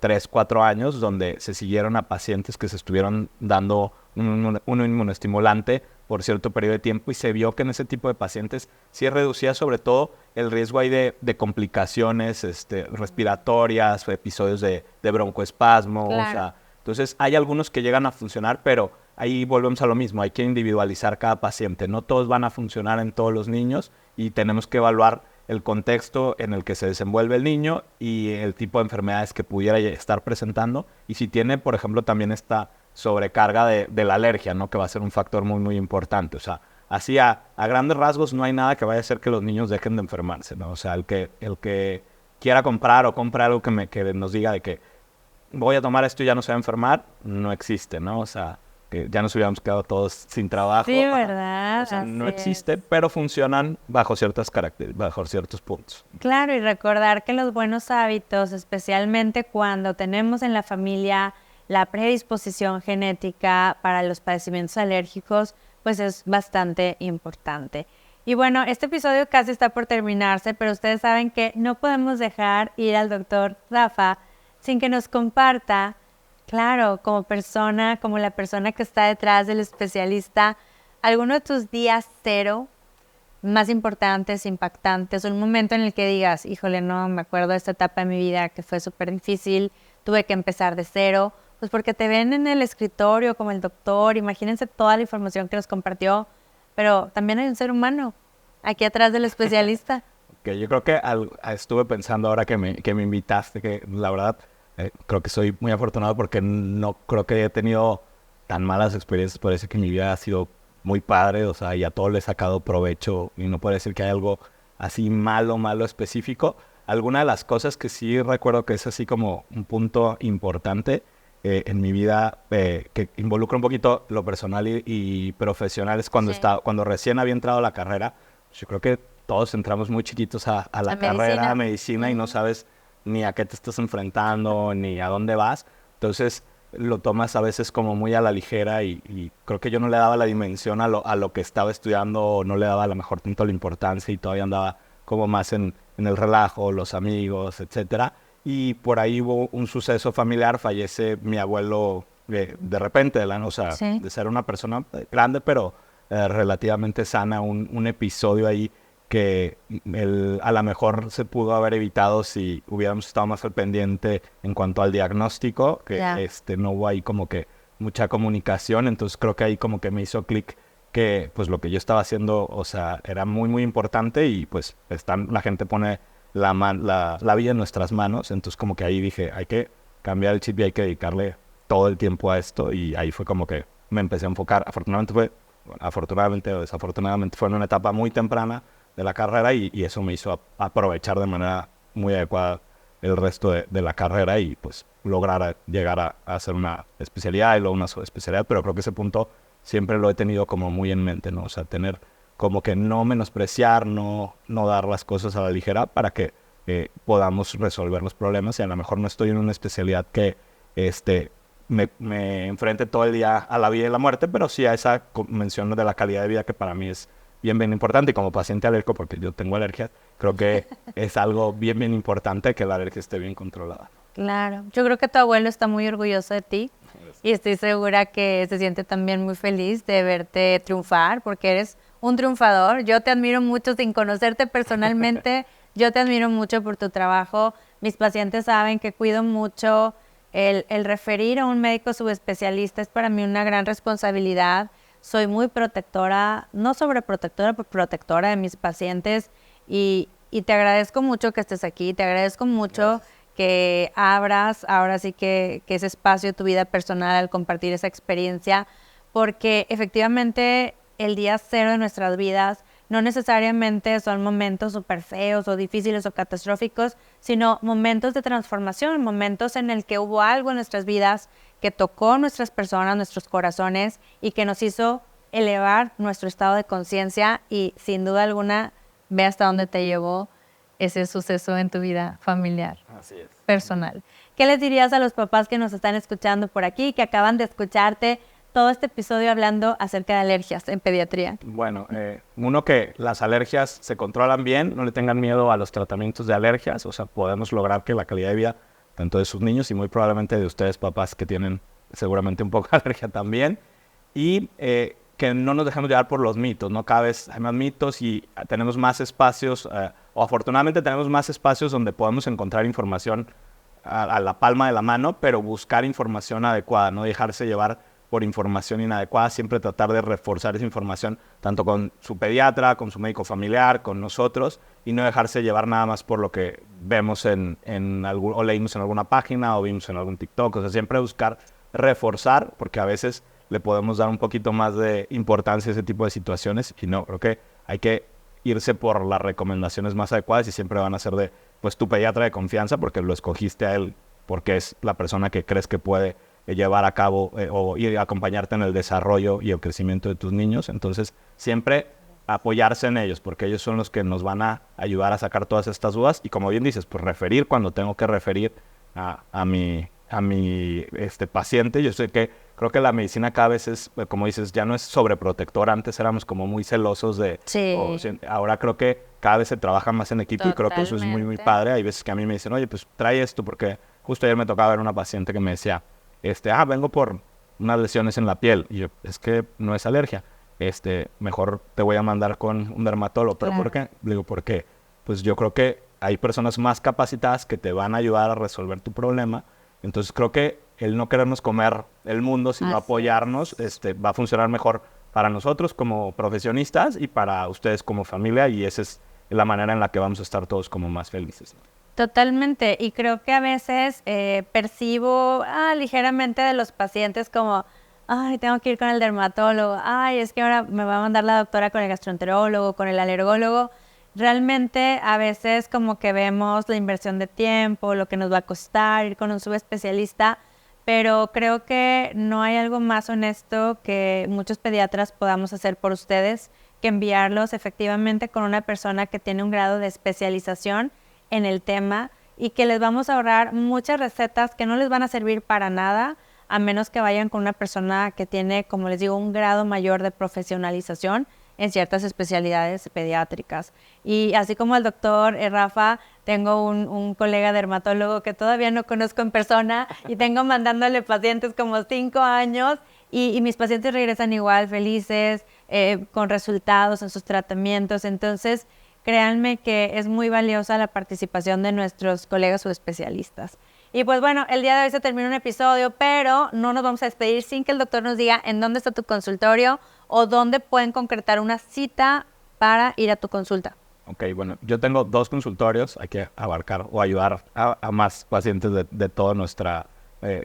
3, 4 años, donde se siguieron a pacientes que se estuvieron dando un inmunoestimulante por cierto periodo de tiempo, y se vio que en ese tipo de pacientes sí reducía sobre todo el riesgo ahí de complicaciones respiratorias, episodios de broncoespasmo. Claro. O sea, entonces hay algunos que llegan a funcionar, pero ahí volvemos a lo mismo, hay que individualizar cada paciente. No todos van a funcionar en todos los niños y tenemos que evaluar el contexto en el que se desenvuelve el niño y el tipo de enfermedades que pudiera estar presentando, y si tiene, por ejemplo, también esta sobrecarga de la alergia, ¿no? Que va a ser un factor muy, muy importante. O sea, así a grandes rasgos no hay nada que vaya a hacer que los niños dejen de enfermarse, ¿no? O sea, el que quiera comprar o compre algo que nos diga de que voy a tomar esto y ya no se va a enfermar, no existe, ¿no? O sea, que ya nos hubiéramos quedado todos sin trabajo. Sí, ¿verdad? O sea, no Así existe, es. pero funcionan bajo ciertas características, bajo ciertos puntos. Claro, y recordar que los buenos hábitos, especialmente cuando tenemos en la familia la predisposición genética para los padecimientos alérgicos, pues es bastante importante. Y bueno, este episodio casi está por terminarse, pero ustedes saben que no podemos dejar ir al doctor Rafa sin que nos comparta, claro, como persona, como la persona que está detrás del especialista, alguno de tus días cero más importantes, impactantes, un momento en el que digas, híjole, no, me acuerdo de esta etapa de mi vida que fue súper difícil, tuve que empezar de cero, pues porque te ven en el escritorio como el doctor, imagínense toda la información que nos compartió, pero también hay un ser humano aquí atrás del especialista. Que yo creo que estuve pensando ahora que me invitaste, que la verdad creo que soy muy afortunado porque no creo que haya tenido tan malas experiencias. Parece que mi vida ha sido muy padre, o sea, y a todo le he sacado provecho y no puede decir que hay algo así malo específico. Alguna de las cosas que sí recuerdo que es así como un punto importante en mi vida, que involucra un poquito lo personal y profesional, es cuando, Sí. cuando recién había entrado a la carrera. Yo creo que todos entramos muy chiquitos a la A carrera de medicina. medicina y no sabes ni a qué te estás enfrentando, ni a dónde vas. Entonces lo tomas a veces como muy a la ligera y creo que yo no le daba la dimensión a lo que estaba estudiando, o no le daba a lo mejor tanto la importancia, y todavía andaba como más en el relajo, los amigos, etcétera. Y por ahí hubo un suceso familiar, fallece mi abuelo de repente, o sea, Sí. de ser una persona grande, pero relativamente sana, un episodio ahí que a lo mejor se pudo haber evitado si hubiéramos estado más al pendiente en cuanto al diagnóstico, que Ya. no hubo ahí como que mucha comunicación. Entonces creo que ahí como que me hizo clic que pues lo que yo estaba haciendo, o sea, era muy, muy importante, y pues la gente pone la vida en nuestras manos. Entonces como que ahí dije, hay que cambiar el chip y hay que dedicarle todo el tiempo a esto, y ahí fue como que me empecé a enfocar. Afortunadamente o desafortunadamente fue en una etapa muy temprana de la carrera, y eso me hizo aprovechar de manera muy adecuada el resto de la carrera y pues lograr llegar a hacer una especialidad y luego una subespecialidad. Pero creo que ese punto siempre lo he tenido como muy en mente, ¿no? O sea, tener como que no menospreciar, no dar las cosas a la ligera, para que podamos resolver los problemas. Y a lo mejor no estoy en una especialidad que me enfrente todo el día a la vida y la muerte, pero sí a esa mención de la calidad de vida que para mí es bien importante. Y como paciente alérgico, porque yo tengo alergias, creo que es algo bien importante que la alergia esté bien controlada. Claro, yo creo que tu abuelo está muy orgulloso de ti y estoy segura que se siente también muy feliz de verte triunfar, porque eres un triunfador. Yo te admiro mucho sin conocerte personalmente, yo te admiro mucho por tu trabajo. Mis pacientes saben que cuido mucho el referir a un médico subespecialista, es para mí una gran responsabilidad. Soy muy protectora, no sobreprotectora, pero protectora de mis pacientes y te agradezco mucho que estés aquí, te agradezco mucho que abras ahora sí que ese espacio de tu vida personal al compartir esa experiencia, porque efectivamente el día cero de nuestras vidas no necesariamente son momentos súper feos o difíciles o catastróficos, sino momentos de transformación, momentos en el que hubo algo en nuestras vidas que tocó nuestras personas, nuestros corazones y que nos hizo elevar nuestro estado de conciencia y sin duda alguna ve hasta dónde te llevó ese suceso en tu vida familiar. Así es. Personal. ¿Qué les dirías a los papás que nos están escuchando por aquí, que acaban de escucharte todo este episodio hablando acerca de alergias en pediatría? Bueno, uno, que las alergias se controlan bien, no le tengan miedo a los tratamientos de alergias, o sea, podemos lograr que la calidad de vida, tanto de sus niños y muy probablemente de ustedes papás que tienen seguramente un poco de alergia también, y que no nos dejemos llevar por los mitos, ¿no? Cada vez hay más mitos y tenemos más espacios, o afortunadamente tenemos más espacios donde podemos encontrar información a la palma de la mano, pero buscar información adecuada, no dejarse llevar por información inadecuada, siempre tratar de reforzar esa información, tanto con su pediatra, con su médico familiar, con nosotros, y no dejarse llevar nada más por lo que vemos o leímos en alguna página o vimos en algún TikTok. O sea, siempre buscar reforzar, porque a veces le podemos dar un poquito más de importancia a ese tipo de situaciones, y no, creo que hay que irse por las recomendaciones más adecuadas y siempre van a ser de, pues, tu pediatra de confianza, porque lo escogiste a él, porque es la persona que crees que puede llevar a cabo y acompañarte en el desarrollo y el crecimiento de tus niños. Entonces, siempre apoyarse en ellos, porque ellos son los que nos van a ayudar a sacar todas estas dudas. Y como bien dices, pues referir cuando tengo que referir a mi paciente. Yo sé que creo que la medicina cada vez es, como dices, ya no es sobreprotectora. Antes éramos como muy celosos de... Sí. Ahora creo que cada vez se trabaja más en equipo. Totalmente. Y creo que eso es muy padre. Hay veces que a mí me dicen, oye, pues trae esto, porque justo ayer me tocaba ver una paciente que me decía, vengo por unas lesiones en la piel. Y yo, es que no es alergia. Mejor te voy a mandar con un dermatólogo. ¿Pero por qué? Le digo, ¿por qué? Pues yo creo que hay personas más capacitadas que te van a ayudar a resolver tu problema. Entonces creo que el no querernos comer el mundo, sino apoyarnos, va a funcionar mejor para nosotros como profesionistas y para ustedes como familia, y esa es la manera en la que vamos a estar todos como más felices, ¿no? Totalmente, y creo que a veces percibo ligeramente de los pacientes como, ay, tengo que ir con el dermatólogo, ay, es que ahora me va a mandar la doctora con el gastroenterólogo, con el alergólogo. Realmente a veces como que vemos la inversión de tiempo, lo que nos va a costar ir con un subespecialista, pero creo que no hay algo más honesto que muchos pediatras podamos hacer por ustedes que enviarlos efectivamente con una persona que tiene un grado de especialización en el tema y que les vamos a ahorrar muchas recetas que no les van a servir para nada, a menos que vayan con una persona que tiene, como les digo, un grado mayor de profesionalización en ciertas especialidades pediátricas. Y así como el doctor Rafa, tengo un colega dermatólogo que todavía no conozco en persona y tengo mandándole pacientes como 5 años y mis pacientes regresan igual felices, con resultados en sus tratamientos. Entonces, créanme que es muy valiosa la participación de nuestros colegas subespecialistas. Y pues bueno, el día de hoy se termina un episodio, pero no nos vamos a despedir sin que el doctor nos diga en dónde está tu consultorio o dónde pueden concretar una cita para ir a tu consulta. Ok, bueno, yo tengo 2 consultorios, hay que abarcar o ayudar a más pacientes de toda nuestra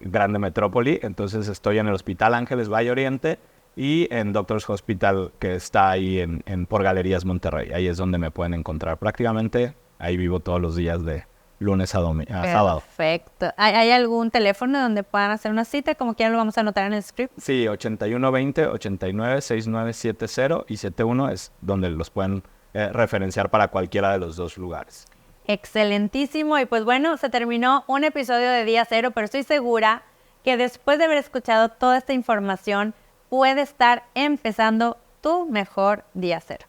grande metrópoli. Entonces estoy en el Hospital Ángeles Valle Oriente y en Doctors Hospital, que está ahí por Galerías Monterrey. Ahí es donde me pueden encontrar. Prácticamente ahí vivo todos los días de lunes a sábado. Perfecto. ¿Hay algún teléfono donde puedan hacer una cita? Como que ya lo vamos a anotar en el script. Sí, 8120-896970 y 71 es donde los pueden referenciar para cualquiera de los 2 lugares. Excelentísimo. Y pues bueno, se terminó un episodio de Día Cero, pero estoy segura que después de haber escuchado toda esta información, puede estar empezando tu mejor día cero.